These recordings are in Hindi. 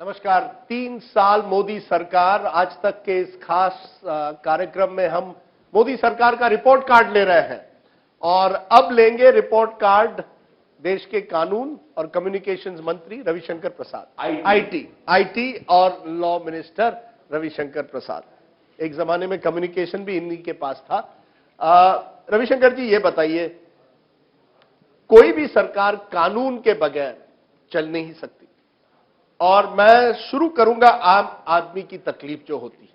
नमस्कार। 3 साल मोदी सरकार, आज तक के इस खास कार्यक्रम में हम मोदी सरकार का रिपोर्ट कार्ड ले रहे हैं और अब लेंगे रिपोर्ट कार्ड देश के कानून और कम्युनिकेशंस मंत्री रविशंकर प्रसाद, आईटी और लॉ मिनिस्टर रविशंकर प्रसाद। एक जमाने में कम्युनिकेशन भी इन्हीं के पास था। रविशंकर जी, ये बताइए, कोई भी सरकार कानून के बगैर चल नहीं सकती और मैं शुरू करूंगा आम आदमी की तकलीफ जो होती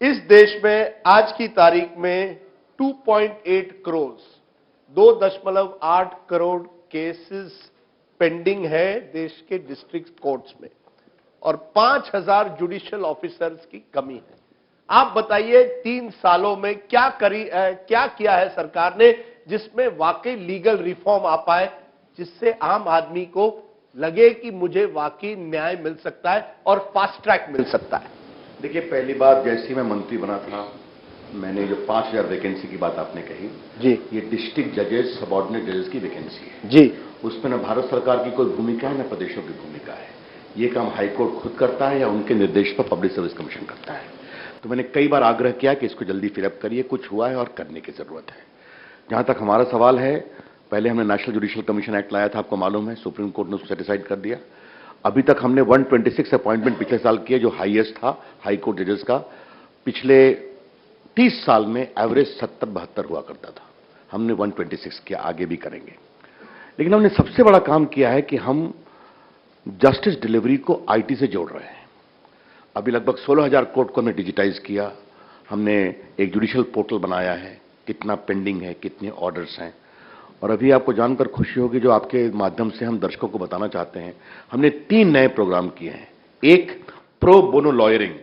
है। इस देश में आज की तारीख में 2.8 करोड़ 2.8 करोड़ केसेस पेंडिंग है देश के डिस्ट्रिक्ट कोर्ट्स में और 5,000 जुडिशियल ऑफिसर्स की कमी है। आप बताइए, 3 सालों में क्या किया है सरकार ने जिसमें वाकई लीगल रिफॉर्म आ पाए, जिससे आम आदमी को लगे कि मुझे वाकई न्याय मिल सकता है और फास्ट ट्रैक मिल सकता है। देखिए, पहली बात, जैसे ही मैं मंत्री बना था, मैंने जो 5,000 वैकेंसी की बात आपने कही जी, ये डिस्ट्रिक्ट जजेस, सबॉर्डिनेट जजेस की वैकेंसी है जी। उसमें न भारत सरकार की कोई भूमिका है, न प्रदेशों की भूमिका है। ये काम हाईकोर्ट खुद करता है या उनके निर्देश पर पब्लिक सर्विस कमीशन करता है। तो मैंने कई बार आग्रह किया कि इसको जल्दी फिलअप करिए, कुछ हुआ है और करने की जरूरत है। जहां तक हमारा सवाल है, पहले हमने नेशनल जुडिशियल कमीशन एक्ट लाया था, आपको मालूम है, सुप्रीम कोर्ट ने उसको सेटिसाइड कर दिया। अभी तक हमने 126 अपॉइंटमेंट पिछले साल किए, जो हाईएस्ट था हाई कोर्ट जजेस का। पिछले 30 साल में एवरेज 70-72 हुआ करता था। हमने 126 किया, आगे भी करेंगे। लेकिन हमने सबसे बड़ा काम किया है कि हम जस्टिस डिलीवरी को आईटी से जोड़ रहे हैं। अभी लगभग 16,000 कोर्ट को हमने डिजिटाइज किया। हमने एक जुडिशियल पोर्टल बनाया है, कितना पेंडिंग है, कितने ऑर्डर्स हैं। और अभी आपको जानकर खुशी होगी, जो आपके माध्यम से हम दर्शकों को बताना चाहते हैं, हमने 3 नए प्रोग्राम किए हैं। एक, प्रो बोनो लॉयरिंग,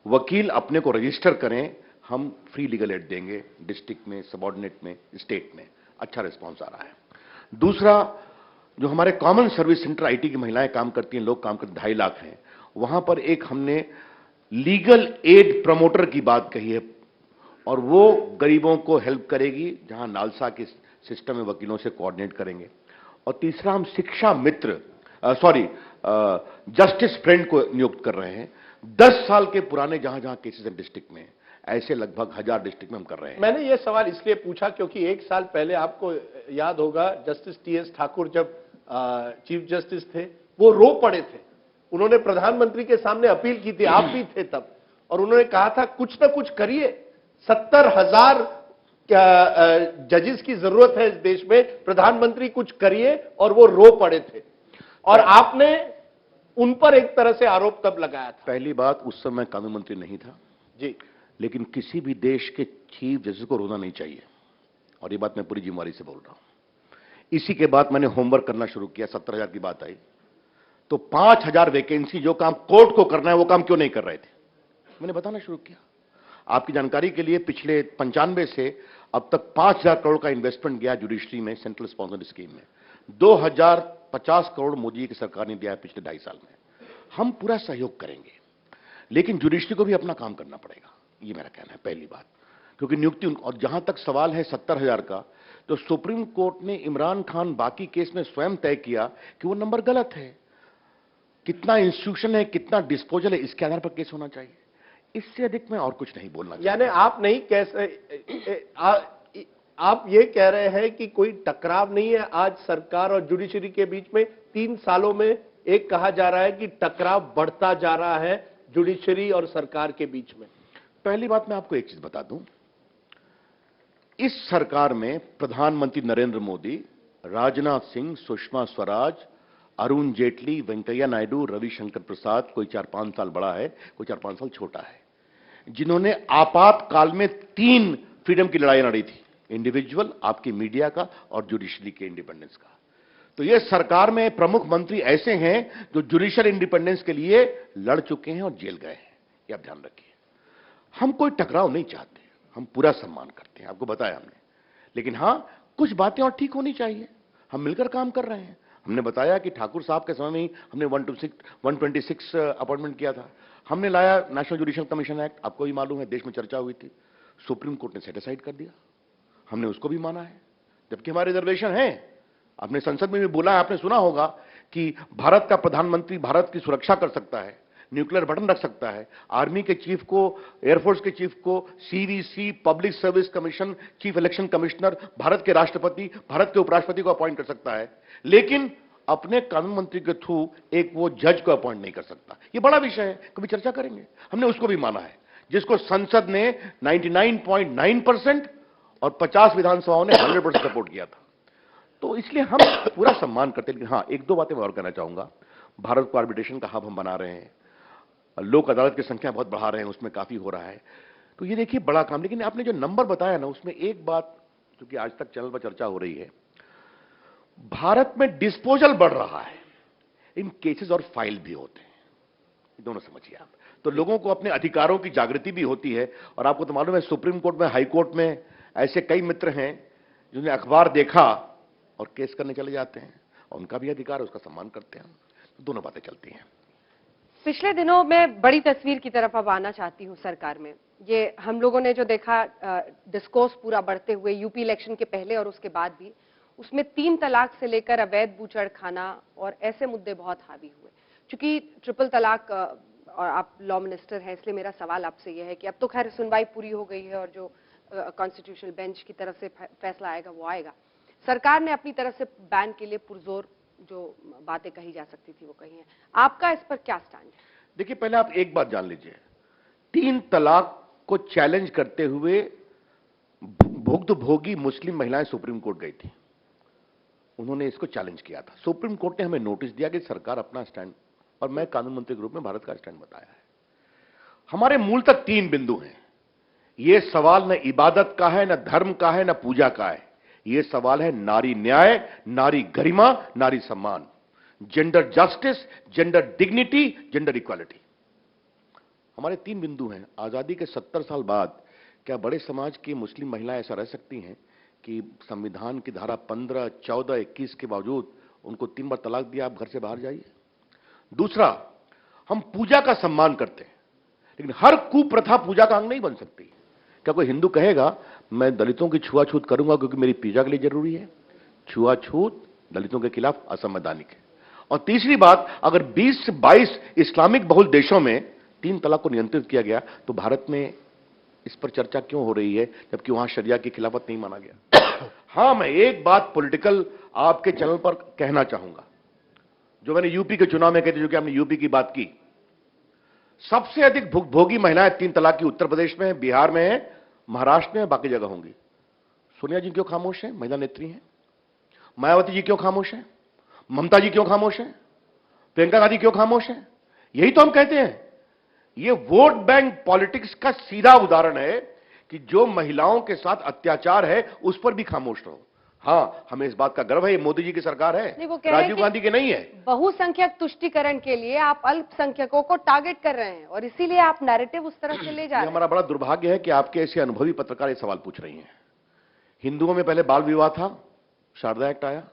वकील अपने को रजिस्टर करें, हम फ्री लीगल एड देंगे डिस्ट्रिक्ट में, सबॉर्डिनेट में, स्टेट में। अच्छा रिस्पॉन्स आ रहा है। दूसरा, जो हमारे कॉमन सर्विस सेंटर आईटी की महिलाएं काम करती हैं, लोग काम करते, 2.5 लाख हैं, वहां पर एक हमने लीगल एड प्रमोटर की बात कही है और वो गरीबों को हेल्प करेगी, जहां नालसा के सिस्टम में वकीलों से कोऑर्डिनेट करेंगे। और तीसरा, हम शिक्षा मित्र जस्टिस फ्रेंड को नियुक्त कर रहे हैं। 10 साल के पुराने जहां जहां केसेस हैं डिस्ट्रिक्ट में, ऐसे लगभग 1000 डिस्ट्रिक्ट में हम कर रहे हैं। मैंने ये सवाल इसलिए पूछा क्योंकि 1 साल पहले आपको याद होगा, जस्टिस टीएस ठाकुर जब चीफ जस्टिस थे, वो रो पड़े थे। उन्होंने प्रधानमंत्री के सामने अपील की थी, आप भी थे तब, और उन्होंने कहा था कुछ ना कुछ करिए, 70,000 जजेस की जरूरत है इस देश में, प्रधानमंत्री कुछ करिए, और वो रो पड़े थे। और आपने उन पर एक तरह से आरोप तब लगाया था। पहली बात, उस समय कानून मंत्री नहीं था जी, लेकिन किसी भी देश के चीफ जस्टिस को रोना नहीं चाहिए, और ये बात मैं पूरी जिम्मेदारी से बोल रहा हूं। इसी के बाद मैंने होमवर्क करना शुरू किया। 70,000 की बात आई तो 5,000 वैकेंसी, जो काम कोर्ट को करना है वो काम क्यों नहीं कर रहे थे, मैंने बताना शुरू किया। आपकी जानकारी के लिए, पिछले 95 से अब तक 5,000 करोड़ का इन्वेस्टमेंट गया जुडिशरी में, सेंट्रल स्पॉन्सर्ड स्कीम में। 2,050 करोड़ मोदी की सरकार ने दिया है पिछले 2.5 साल में। हम पूरा सहयोग करेंगे, लेकिन जुडिशरी को भी अपना काम करना पड़ेगा, ये मेरा कहना है, पहली बात। क्योंकि नियुक्ति, और जहां तक सवाल है 70,000 का, तो सुप्रीम कोर्ट ने इमरान खान बाकी केस में स्वयं तय किया कि वो नंबर गलत है। कितना इंस्टीट्यूशन है, कितना डिस्पोजल है, इसके आधार पर केस होना चाहिए। इससे अधिक मैं और कुछ नहीं बोलना चाहता। यानी आप नहीं आप ये कह रहे हैं कि कोई टकराव नहीं है आज सरकार और जुडिशरी के बीच में। 3 सालों में एक कहा जा रहा है कि टकराव बढ़ता जा रहा है जुडिशरी और सरकार के बीच में। पहली बात, मैं आपको एक चीज बता दूं, इस सरकार में प्रधानमंत्री नरेंद्र मोदी, राजनाथ सिंह, सुषमा स्वराज, अरुण जेटली, वेंकैया नायडू, रविशंकर प्रसाद, कोई 4-5 साल बड़ा है, कोई 4-5 साल छोटा है, जिन्होंने आपातकाल में 3 फ्रीडम की लड़ाई लड़ी थी, इंडिविजुअल, आपकी मीडिया का, और जुडिशरी के इंडिपेंडेंस का। तो यह सरकार में प्रमुख मंत्री ऐसे हैं जो जुडिशियल इंडिपेंडेंस के लिए लड़ चुके हैं और जेल गए हैं, यह आप ध्यान रखिए। हम कोई टकराव नहीं चाहते, हम पूरा सम्मान करते हैं, आपको बताया हमने। लेकिन हां, कुछ बातें और ठीक होनी चाहिए। हम मिलकर काम कर रहे हैं। हमने बताया कि ठाकुर साहब के समय में ही हमने 126 अपॉइंटमेंट किया था। हमने लाया नेशनल जुडिशियल कमीशन एक्ट, आपको भी मालूम है, देश में चर्चा हुई थी, सुप्रीम कोर्ट ने सेटिसाइड कर दिया, हमने उसको भी माना है। जबकि हमारे रिजर्वेशन है, आपने संसद में भी बोला है, आपने सुना होगा कि भारत का प्रधानमंत्री भारत की सुरक्षा कर सकता है, न्यूक्लियर बटन रख सकता है, आर्मी के चीफ को, एयरफोर्स के चीफ को, CVC, public service commission, chief election commissioner, Bharat के राष्ट्रपति, भारत के उपराष्ट्रपति को अपॉइंट कर सकता है, लेकिन अपने कानून मंत्री के थ्रू एक वो जज को अपॉइंट नहीं कर सकता। ये बड़ा विषय है, कभी चर्चा करेंगे। हमने उसको भी माना है, जिसको संसद ने 99.9% और 50 विधानसभाओं ने 100% सपोर्ट किया था। तो इसलिए हम पूरा सम्मान करते हैं। लेकिन हाँ, एक दो बातें मैं और कहना चाहूंगा। भारत को आर्बिट्रेशन का हब हम बना रहे हैं, लोक अदालत की संख्या बहुत बढ़ा रहे हैं, उसमें काफी हो रहा है। तो ये देखिए बड़ा काम। लेकिन आपने जो नंबर बताया ना, उसमें एक बात जो कि आज तक चैनल पर चर्चा हो रही है, भारत में डिस्पोजल बढ़ रहा है, इन केसेस और फाइल भी होते हैं, दोनों समझिए आप। तो लोगों को अपने अधिकारों की जागृति भी होती है। और आपको तो मालूम है, सुप्रीम कोर्ट में, हाई कोर्ट में ऐसे कई मित्र हैं जिन्होंने अखबार देखा और केस करने चले जाते हैं, और उनका भी अधिकार है, उसका सम्मान करते हैं। तो दोनों बातें चलती हैं। पिछले दिनों में बड़ी तस्वीर की तरफ अब आना चाहती हूं सरकार में। ये हम लोगों ने जो देखा, डिस्कोर्स पूरा बढ़ते हुए यूपी इलेक्शन के पहले और उसके बाद भी, उसमें 3 तलाक से लेकर अवैध बूचड़खाना और ऐसे मुद्दे बहुत हावी हुए। चूंकि ट्रिपल तलाक, और आप लॉ मिनिस्टर हैं, इसलिए मेरा सवाल आपसे यह है कि अब तो खैर सुनवाई पूरी हो गई है और जो कॉन्स्टिट्यूशनल बेंच की तरफ से फैसला आएगा वो आएगा। सरकार ने अपनी तरफ से बैन के लिए पुरजोर जो बातें कही जा सकती थी वो कही हैं। आपका इस पर क्या स्टैंड है? देखिए, पहले आप एक बात जान लीजिए, 3 तलाक को चैलेंज करते हुए भुक्तभोगी मुस्लिम महिलाएं सुप्रीम कोर्ट गई थी। उन्होंने इसको चैलेंज किया था। सुप्रीम कोर्ट ने हमें नोटिस दिया कि सरकार अपना स्टैंड, और मैं कानून मंत्री के रूप में भारत का स्टैंड बताया है। हमारे मूल तक 3 बिंदु हैं। यह सवाल न इबादत का है, न धर्म का है, न पूजा का है। यह सवाल है नारी न्याय, नारी गरिमा, नारी सम्मान, gender justice, gender dignity, gender equality. हमारे 3 बिंदु हैं। आजादी के 70 साल बाद क्या बड़े समाज की मुस्लिम महिलाएं ऐसा रह सकती हैं कि संविधान की धारा 15, 14, 21 के बावजूद उनको 3 बार तलाक दिया, आप घर से बाहर जाइए? दूसरा, हम पूजा का सम्मान करते हैं, लेकिन हर कुप्रथा पूजा का अंग नहीं बन सकती। क्या कोई हिंदू कहेगा मैं दलितों की छुआछूत करूंगा क्योंकि मेरी पूजा के लिए जरूरी है? छुआछूत दलितों के खिलाफ असंवैधानिक है। और तीसरी बात, अगर 20 से 22 इस्लामिक बहुल देशों में 3 तलाक को नियंत्रित किया गया, तो भारत में इस पर चर्चा क्यों हो रही है, जबकि वहां शरिया की खिलाफत नहीं माना गया? हां, मैं एक बात पॉलिटिकल आपके चैनल पर कहना चाहूंगा, जो मैंने यूपी के चुनाव में कहती, जो कि आपने यूपी की बात की। सबसे अधिक भुक्तभोगी महिलाएं 3 तलाक की उत्तर प्रदेश में है, बिहार में है, महाराष्ट्र में, बाकी जगह होंगी। सोनिया जी क्यों खामोश है? महिला नेत्री हैं। मायावती जी क्यों खामोश है? ममता जी क्यों खामोश है? प्रियंका गांधी क्यों खामोश है? यही तो हम कहते हैं, ये वोट बैंक पॉलिटिक्स का सीधा उदाहरण है कि जो महिलाओं के साथ अत्याचार है उस पर भी खामोश रहो। हां, हमें इस बात का गर्व है, ये मोदी जी की सरकार है, राजीव गांधी की नहीं है। बहुसंख्यक तुष्टीकरण के लिए आप अल्पसंख्यकों को टारगेट कर रहे हैं और इसीलिए आप नैरेटिव उस तरह से ले जा रहे हैं। हमारा बड़ा दुर्भाग्य है कि आपके ऐसे अनुभवी पत्रकार ये सवाल पूछ रही हैं। हिंदुओं में पहले बाल विवाह था, शारदा एक्ट आया,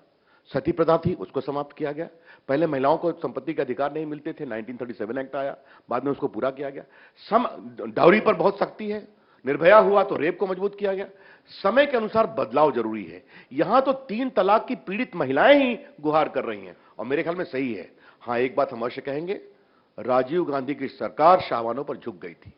सती प्रथा थी, उसको समाप्त किया गया। पहले महिलाओं को संपत्ति के अधिकार नहीं मिलते थे, 1937 एक्ट आया, बाद में उसको पूरा किया गया। डाउरी पर बहुत सख्ती है, निर्भया हुआ तो रेप को मजबूत किया गया। समय के अनुसार बदलाव जरूरी है। यहां तो 3 तलाक की पीड़ित महिलाएं ही गुहार कर रही हैं, और मेरे ख्याल में सही है। हां, एक बात हम अवश्य कहेंगे, राजीव गांधी की सरकार शाहवानों पर झुक गई थी।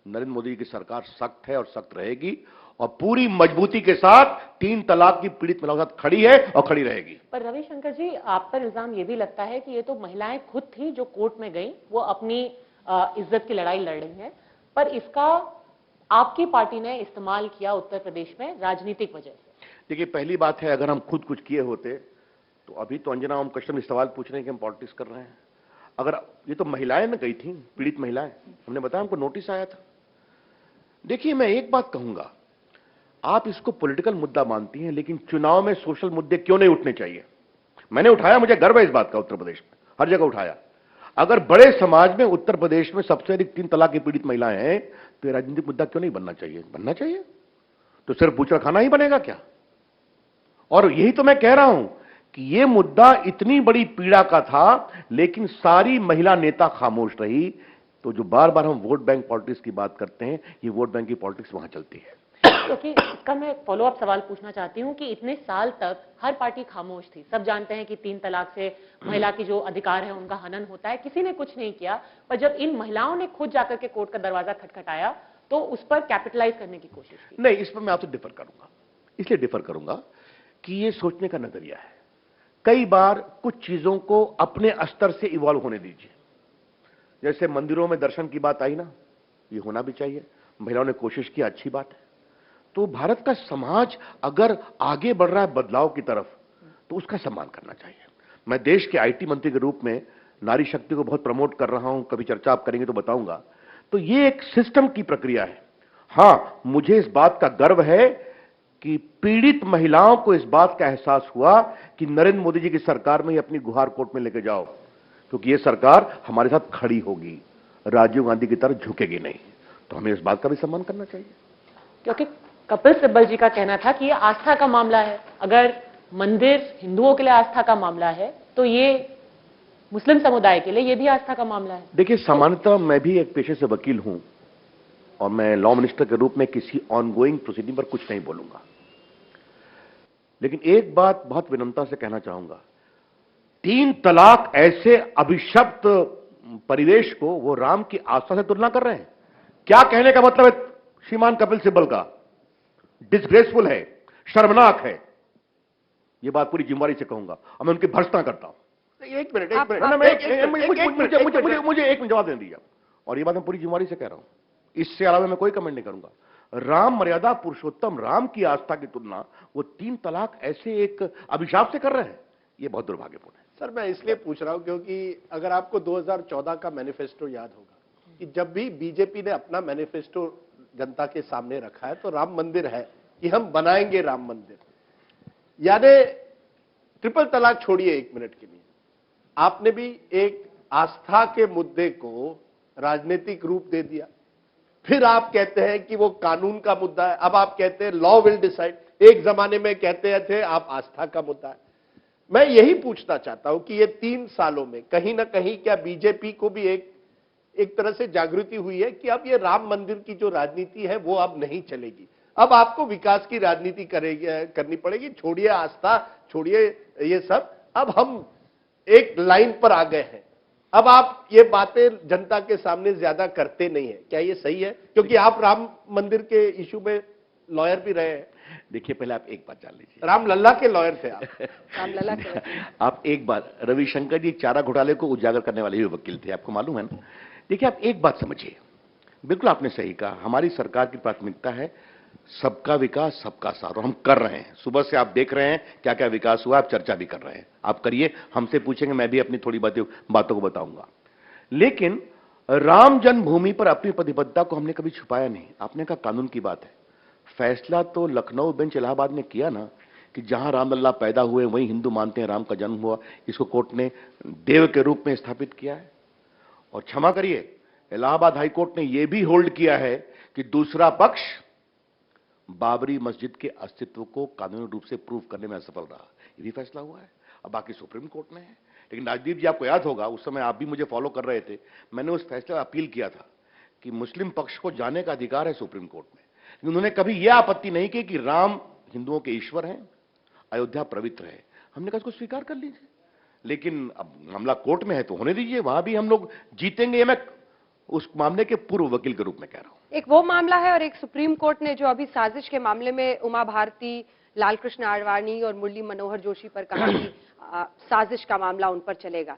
नरेंद्र मोदी की सरकार सख्त है और सख्त रहेगी, और पूरी मजबूती के साथ 3 तलाक की पीड़ित महिलाओं के साथ खड़ी है और खड़ी रहेगी। पर रविशंकर जी, आप पर इल्जाम ये भी लगता है कि ये तो महिलाएं खुद थी जो कोर्ट में गई, वो अपनी इज्जत की लड़ाई लड़ रही हैं, पर इसका आपकी पार्टी ने इस्तेमाल किया उत्तर प्रदेश में राजनीतिक वजह से। देखिए, पहली बात है, अगर हम खुद कुछ किए होते तो अभी तो अंजना ओम कश्यप ने सवाल पूछ रहे हैं कि हम पॉलिटिक्स कर रहे हैं। अगर ये तो महिलाएं न गई थी, पीड़ित महिलाएं, हमने बताया हमको नोटिस आया था। देखिए, मैं एक बात कहूंगा, आप इसको पॉलिटिकल मुद्दा मानती हैं, लेकिन चुनाव में सोशल मुद्दे क्यों नहीं उठने चाहिए? मैंने उठाया, मुझे गर्व है इस बात का, उत्तर प्रदेश में हर जगह उठाया। अगर बड़े समाज में उत्तर प्रदेश में सबसे अधिक 3 तलाक की पीड़ित महिलाएं हैं, तो ये राजनीतिक मुद्दा क्यों नहीं बनना चाहिए? बनना चाहिए। तो सिर्फ बूचड़खाना ही बनेगा क्या? और यही तो मैं कह रहा हूं कि ये मुद्दा इतनी बड़ी पीड़ा का था, लेकिन सारी महिला नेता खामोश रही। तो जो बार बार हम वोट बैंक पॉलिटिक्स की बात करते हैं, ये वोट बैंक की पॉलिटिक्स वहां चलती है। क्योंकि इसका मैं फॉलो अप सवाल पूछना चाहती हूं कि इतने साल तक हर पार्टी खामोश थी। सब जानते हैं कि 3 तलाक से महिला की जो अधिकार है उनका हनन होता है, किसी ने कुछ नहीं किया। पर जब इन महिलाओं ने खुद जाकर के कोर्ट का दरवाजा खटखटाया तो उस पर कैपिटलाइज करने की कोशिश की। नहीं, इस पर मैं आपसे डिफर करूंगा। इसलिए डिफर करूंगा कि ये सोचने का नजरिया है। कई बार कुछ चीजों को अपने स्तर से इवॉल्व होने दीजिए। जैसे मंदिरों में दर्शन की बात आई ना, ये होना भी चाहिए। महिलाओं ने कोशिश की, अच्छी बात है। तो भारत का समाज अगर आगे बढ़ रहा है बदलाव की तरफ, तो उसका सम्मान करना चाहिए। मैं देश के आईटी मंत्री के रूप में नारी शक्ति को बहुत प्रमोट कर रहा हूं, कभी चर्चा आप करेंगे तो बताऊंगा। तो ये एक सिस्टम की प्रक्रिया है। हां, मुझे इस बात का गर्व है कि पीड़ित महिलाओं को इस बात का एहसास हुआ कि नरेंद्र मोदी जी की सरकार में ही अपनी गुहार कोर्ट में लेके जाओ, क्योंकि ये सरकार हमारे साथ खड़ी होगी, राजीव गांधी की तरह झुकेगी नहीं। तो हमें इस बात का भी सम्मान करना चाहिए। क्योंकि कपिल सिब्बल जी का कहना था कि ये आस्था का मामला है। अगर मंदिर हिंदुओं के लिए आस्था का मामला है तो ये मुस्लिम समुदाय के लिए ये भी आस्था का मामला है। देखिए, सामान्यतः मैं भी एक पेशे से वकील हूं और मैं लॉ मिनिस्टर के रूप में किसी ऑनगोइंग प्रोसीडिंग पर कुछ नहीं बोलूंगा। लेकिन एक बात बहुत विनम्रता से कहना चाहूंगा, 3 तलाक ऐसे अभिशप्त परिवेश को वो राम की आस्था से तुलना कर रहे हैं। क्या कहने का मतलब है श्रीमान कपिल सिब्बल का? डिसग्रेसफुल है, शर्मनाक है। ये बात पूरी जिम्मेदारी से कहूंगा और मैं उनकी भर्त्सना करता हूं। एक मिनट, मुझे एक मिनट जवाब देने दीजिए। और ये बात मैं पूरी जिम्मेदारी से कह रहा हूं, इससे अलावा मैं कोई कमेंट नहीं करूंगा। राम मर्यादा पुरुषोत्तम राम की आस्था की तुलना वो 3 तलाक ऐसे एक अभिशाप से कर रहे हैं, ये बहुत दुर्भाग्यपूर्ण है। सर, मैं इसलिए पूछ रहा हूं क्योंकि अगर आपको 2014 का मैनिफेस्टो याद होगा कि जब भी बीजेपी ने अपना मैनिफेस्टो जनता के सामने रखा है तो राम मंदिर है कि हम बनाएंगे राम मंदिर। यानी ट्रिपल तलाक छोड़िए एक मिनट के लिए, आपने भी एक आस्था के मुद्दे को राजनीतिक रूप दे दिया। फिर आप कहते हैं कि वो कानून का मुद्दा है, अब आप कहते हैं लॉ विल डिसाइड। एक जमाने में कहते थे आप आस्था का मुद्दा है। मैं यही पूछना चाहता हूं कि ये 3 सालों में कहीं ना कहीं क्या बीजेपी को भी एक तरह से जागृति हुई है कि अब ये राम मंदिर की जो राजनीति है वो अब नहीं चलेगी, अब आपको विकास की राजनीति करनी पड़ेगी। छोड़िए आस्था, छोड़िए ये सब, अब हम एक लाइन पर आ गए हैं। अब आप ये बातें जनता के सामने ज्यादा करते नहीं है, क्या ये सही है? क्योंकि आप राम मंदिर के इशू में लॉयर भी रहे हैं। देखिए, पहले आप एक बात जान लीजिए, राम लल्ला के लॉयर थे आप। राम लला के आप एक बात, रविशंकर जी चारा घोटाले को उजागर करने वाले ही वकील थे, आपको मालूम है ना। देखिए, आप एक बात समझिए, बिल्कुल आपने सही कहा, हमारी सरकार की प्राथमिकता है सबका विकास सबका साथ, और हम कर रहे हैं। सुबह से आप देख रहे हैं क्या क्या विकास हुआ, आप चर्चा भी कर रहे हैं। आप करिए, हमसे पूछेंगे, मैं भी अपनी थोड़ी बातों को बताऊंगा। लेकिन राम जन्मभूमि पर अपनी प्रतिबद्धता को हमने कभी छुपाया नहीं। आपने कहा कानून की बात है, फैसला तो लखनऊ बेंच इलाहाबाद ने किया ना कि जहां रामलल्ला पैदा हुए वहीं हिंदू मानते हैं राम का जन्म हुआ। इसको कोर्ट ने देव के रूप में स्थापित किया है। और क्षमा करिए, इलाहाबाद हाईकोर्ट ने यह भी होल्ड किया है कि दूसरा पक्ष बाबरी मस्जिद के अस्तित्व को कानूनी रूप से प्रूव करने में असफल रहा। यह भी फैसला हुआ है। अब बाकी सुप्रीम कोर्ट में है। लेकिन राजदीप जी, आपको याद होगा उस समय आप भी मुझे फॉलो कर रहे थे, मैंने उस फैसले पर अपील किया था कि मुस्लिम पक्ष को जाने का अधिकार है सुप्रीम कोर्ट में। लेकिन उन्होंने कभी यह आपत्ति नहीं की कि राम हिंदुओं के ईश्वर हैं, अयोध्या पवित्र है। हमने कहा इसको स्वीकार कर लीजिए, लेकिन अब मामला कोर्ट में है तो होने दीजिए, वहां भी हम लोग जीतेंगे। ये मैं उस मामले के पूर्व वकील के रूप में कह रहा हूं। एक वो मामला है और एक सुप्रीम कोर्ट ने जो अभी साजिश के मामले में उमा भारती, लालकृष्ण आडवाणी और मुरली मनोहर जोशी पर कहा कि साजिश का मामला उन पर चलेगा।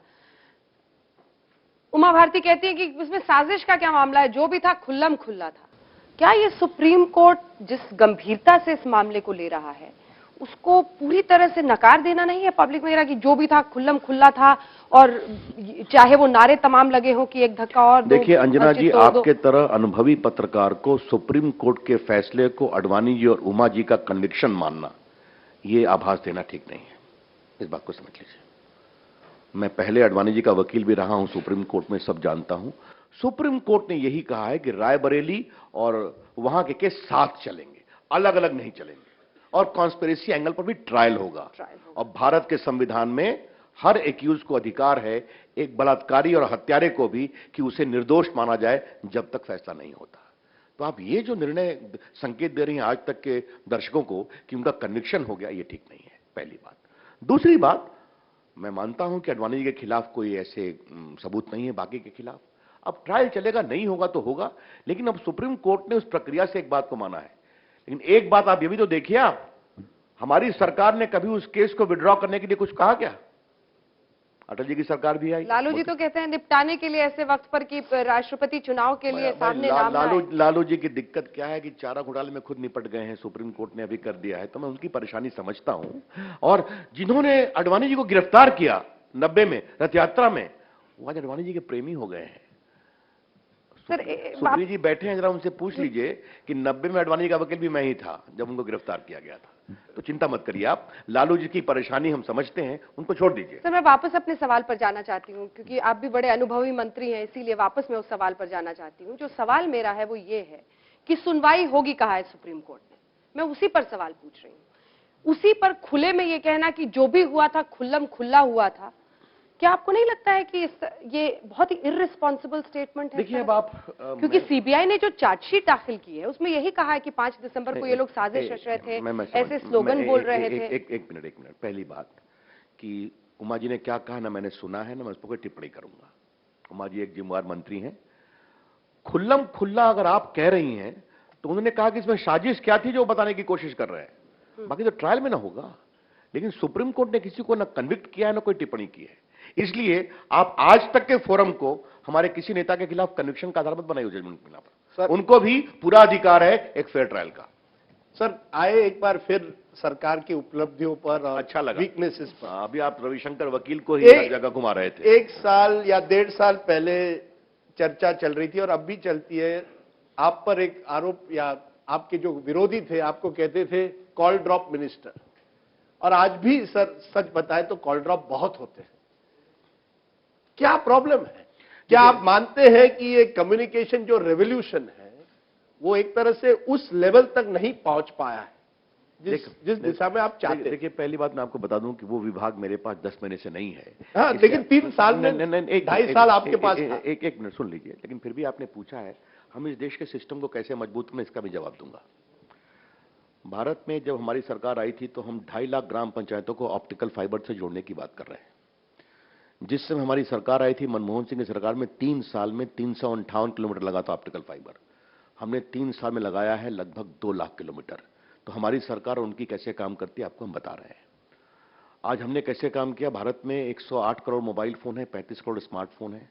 उमा भारती कहती है कि इसमें साजिश का क्या मामला है, जो भी था खुल्लम खुल्ला था। क्या ये सुप्रीम कोर्ट जिस गंभीरता से इस मामले को ले रहा है उसको पूरी तरह से नकार देना नहीं है पब्लिक वगैरह की, जो भी था खुल्लम खुल्ला था, और चाहे वो नारे तमाम लगे हो कि एक धक्का और दो। देखिए अंजना जी, आपके तरह अनुभवी पत्रकार को सुप्रीम कोर्ट के फैसले को अडवाणी जी और उमा जी का कन्विक्शन मानना, ये आभास देना ठीक नहीं है। इस बात को समझ लीजिए। मैं पहले अडवाणी जी का वकील भी रहा हूं सुप्रीम कोर्ट में, सब जानता हूं। सुप्रीम कोर्ट ने यही कहा है कि रायबरेली और वहां के केस साथ चलेंगे, अलग अलग नहीं चलेंगे, और कॉन्स्पिरेसी एंगल पर भी ट्रायल होगा। और भारत के संविधान में हर एक्यूज को अधिकार है, एक बलात्कारी और हत्यारे को भी, कि उसे निर्दोष माना जाए जब तक फैसला नहीं होता। तो आप ये जो निर्णय संकेत दे रही हैं आज तक के दर्शकों को कि उनका कन्विक्शन हो गया, ये ठीक नहीं है, पहली बात। दूसरी बात, मैं मानता हूं कि अडवाणी जी के खिलाफ कोई ऐसे सबूत नहीं है, बाकी के खिलाफ अब ट्रायल चलेगा, नहीं होगा तो होगा, लेकिन अब सुप्रीम कोर्ट ने उस प्रक्रिया से एक बात को माना है। लेकिन एक बात आप ये भी तो देखिए, आप हमारी सरकार ने कभी उस केस को विड्रॉ करने के लिए कुछ कहा क्या? अटल जी की सरकार भी आई, लालू जी तो कहते हैं निपटाने के लिए ऐसे वक्त पर कि राष्ट्रपति चुनाव के लिए सामने नाम आए। लालू जी की दिक्कत क्या है कि चारा घोटाले में खुद निपट गए हैं, सुप्रीम कोर्ट ने अभी कर दिया है, तो मैं उनकी परेशानी समझता हूं। और जिन्होंने अडवाणी जी को गिरफ्तार किया 90 में रथ यात्रा में, वो आज अडवाणी जी के प्रेमी हो गए हैं। सुप्रीम जी बैठे हैं, जरा उनसे पूछ लीजिए कि 90 में अडवाणी का वकील भी मैं ही था जब उनको गिरफ्तार किया गया था। तो चिंता मत करिए आप, लालू जी की परेशानी हम समझते हैं, उनको छोड़ दीजिए। सर, मैं वापस अपने सवाल पर जाना चाहती हूँ, क्योंकि आप भी बड़े अनुभवी मंत्री हैं, इसीलिए वापस मैं उस सवाल पर जाना चाहती हूँ। जो सवाल मेरा है वो ये है कि सुनवाई होगी कहा है सुप्रीम कोर्ट ने, मैं उसी पर सवाल पूछ रही हूँ। उसी पर खुले में ये कहना कि जो भी हुआ था खुल्लम खुल्ला हुआ था, क्या आपको नहीं लगता है कि ये बहुत ही इर्रिस्पॉन्सिबल स्टेटमेंट है? देखिए अब आप क्योंकि सीबीआई ने जो चार्जशीट दाखिल की है उसमें यही कहा है कि 5 दिसंबर को ये लोग साजिश रच रहे थे, ऐसे स्लोगन बोल रहे थे। एक मिनट, पहली बात कि उमा जी ने क्या कहा ना मैंने सुना है, ना मैं उस पर कोई टिप्पणी करूंगा। उमा जी एक जिम्मेदार मंत्री हैं, खुल्लम खुल्ला अगर आप कह रही हैं तो उन्होंने कहा कि इसमें साजिश क्या थी जो बताने की कोशिश कर रहे हैं, बाकी तो ट्रायल में ना होगा। लेकिन सुप्रीम कोर्ट ने किसी को ना कन्विक्ट किया है ना कोई टिप्पणी की है, इसलिए आप आज तक के फोरम को हमारे किसी नेता के खिलाफ कन्विक्शन का आधार मत बनाइए जजमेंट के खिलाफ। उनको भी पूरा अधिकार है एक फेयर ट्रायल का। सर आए एक बार फिर सरकार की उपलब्धियों पर और अच्छा लगा, वीकनेसेस पर। अभी आप रविशंकर वकील को ही हर जगह घुमा रहे थे। 1 साल या 1.5 साल पहले चर्चा चल रही थी और अब भी चलती है, आप पर एक आरोप, या आपके जो विरोधी थे आपको कहते थे कॉल ड्रॉप मिनिस्टर, और आज भी सर सच बताए तो कॉल ड्रॉप बहुत होते हैं। क्या प्रॉब्लम है? क्या आप मानते हैं कि ये कम्युनिकेशन जो रेवोल्यूशन है वो एक तरह से उस लेवल तक नहीं पहुंच पाया है जिस दिशा में आप चाहते हैं? देखिए पहली बात मैं आपको बता दूं कि वो विभाग मेरे पास 10 महीने से नहीं है। हाँ, लेकिन 3 साल में 2.5 साल आपके पास था। एक मिनट सुन लीजिए, लेकिन फिर भी आपने पूछा है हम इस देश के सिस्टम को कैसे मजबूत करें, इसका भी जवाब दूंगा। भारत में जब हमारी सरकार आई थी तो हम 2.5 लाख ग्राम पंचायतों को ऑप्टिकल फाइबर से जोड़ने की बात कर रहे हैं। जिस समय हमारी सरकार आई थी, मनमोहन सिंह की सरकार में 3 साल में 358 किलोमीटर लगा था ऑप्टिकल फाइबर, हमने 3 साल में लगाया है लगभग 2 लाख किलोमीटर। तो हमारी सरकार और उनकी कैसे काम करती है आपको हम बता रहे हैं। आज हमने कैसे काम किया, भारत में 108 करोड़ मोबाइल फोन है, 35 करोड़ स्मार्टफोन है,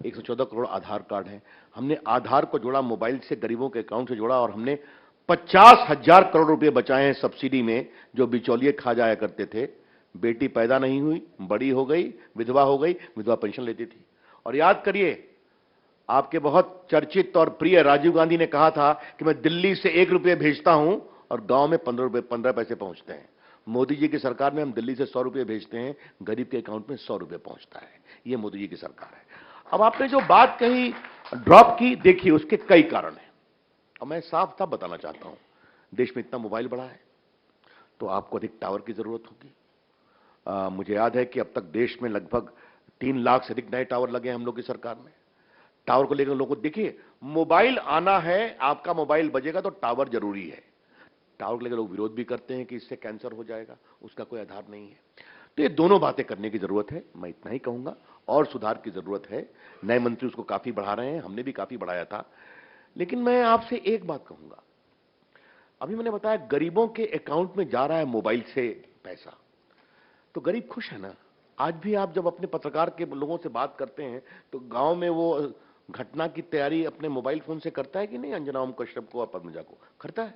114 करोड़ आधार कार्ड है। हमने आधार को जोड़ा, मोबाइल से गरीबों के अकाउंट से जोड़ा, और हमने 50,000 करोड़ रुपए बचाए हैं सब्सिडी में जो बिचौलिए खा जाया करते थे। बेटी पैदा नहीं हुई, बड़ी हो गई, विधवा हो गई, विधवा पेंशन लेती थी। और याद करिए, आपके बहुत चर्चित और प्रिय राजीव गांधी ने कहा था कि मैं दिल्ली से 1 रुपये भेजता हूं और गांव में 15 पैसे पहुंचते हैं। मोदी जी की सरकार में हम दिल्ली से 100 रुपये भेजते हैं, गरीब के अकाउंट में 100 रुपये पहुंचता है। यह मोदी जी की सरकार है। अब आपने जो बात कही ड्रॉप की, देखिए उसके कई कारण हैं और मैं साफ साफ बताना चाहता हूं। देश में इतना मोबाइल बढ़ा है तो आपको अधिक टावर की जरूरत होगी। मुझे याद है कि अब तक देश में लगभग 3 लाख से अधिक नए टावर लगे हैं हम लोग की सरकार में। टावर को लेकर लोगों को देखिए, मोबाइल आना है, आपका मोबाइल बजेगा तो टावर जरूरी है। टावर को लेकर लोग विरोध भी करते हैं कि इससे कैंसर हो जाएगा, उसका कोई आधार नहीं है। तो ये दोनों बातें करने की जरूरत है, मैं इतना ही कहूंगा। और सुधार की जरूरत है, नए मंत्री उसको काफी बढ़ा रहे हैं, हमने भी काफी बढ़ाया था। लेकिन मैं आपसे एक बात कहूंगा, अभी मैंने बताया गरीबों के अकाउंट में जा रहा है मोबाइल से पैसा, तो गरीब खुश है ना। आज भी आप जब अपने पत्रकार के लोगों से बात करते हैं तो गांव में वो घटना की तैयारी अपने मोबाइल फोन से करता है कि नहीं? अंजना ओम कश्यप को और पद्मजा को करता है।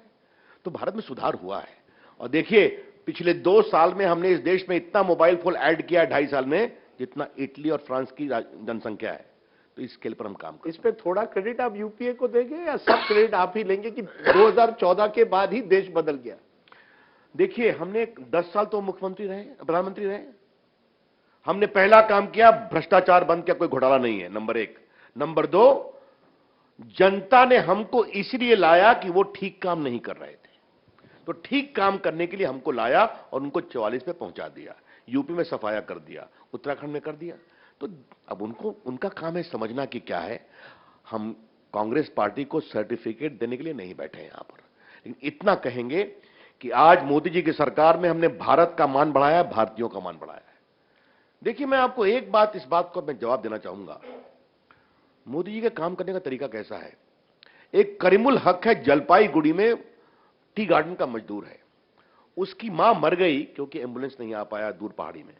तो भारत में सुधार हुआ है। और देखिए पिछले 2 साल में हमने इस देश में इतना मोबाइल फोन ऐड किया है 2.5 साल में जितना इटली और फ्रांस की जनसंख्या है। तो इस स्केल पर हम काम करें। इस पे थोड़ा क्रेडिट आप यूपीए को देंगे या सब क्रेडिट आप ही लेंगे कि 2014 के बाद ही देश बदल गया? देखिए हमने 10 साल तो मुख्यमंत्री रहे, प्रधानमंत्री रहे। हमने पहला काम किया, भ्रष्टाचार बंद किया, कोई घोटाला नहीं है, नंबर 1। नंबर 2, जनता ने हमको इसलिए लाया कि वो ठीक काम नहीं कर रहे थे, तो ठीक काम करने के लिए हमको लाया और उनको 44 पे पहुंचा दिया। यूपी में सफाया कर दिया, उत्तराखंड में कर दिया। तो अब उनका काम है समझना कि क्या है। हम कांग्रेस पार्टी को सर्टिफिकेट देने के लिए नहीं बैठे हैं यहां पर, लेकिन इतना कहेंगे कि आज मोदी जी की सरकार में हमने भारत का मान बढ़ाया है, भारतीयों का मान बढ़ाया है। देखिए, मैं आपको एक बात, इस बात को मैं जवाब देना चाहूंगा, मोदी जी के काम करने का तरीका कैसा है। एक करीमुल हक है, जलपाईगुड़ी में टी गार्डन का मजदूर है, उसकी मां मर गई क्योंकि एम्बुलेंस नहीं आ पाया दूर पहाड़ी में।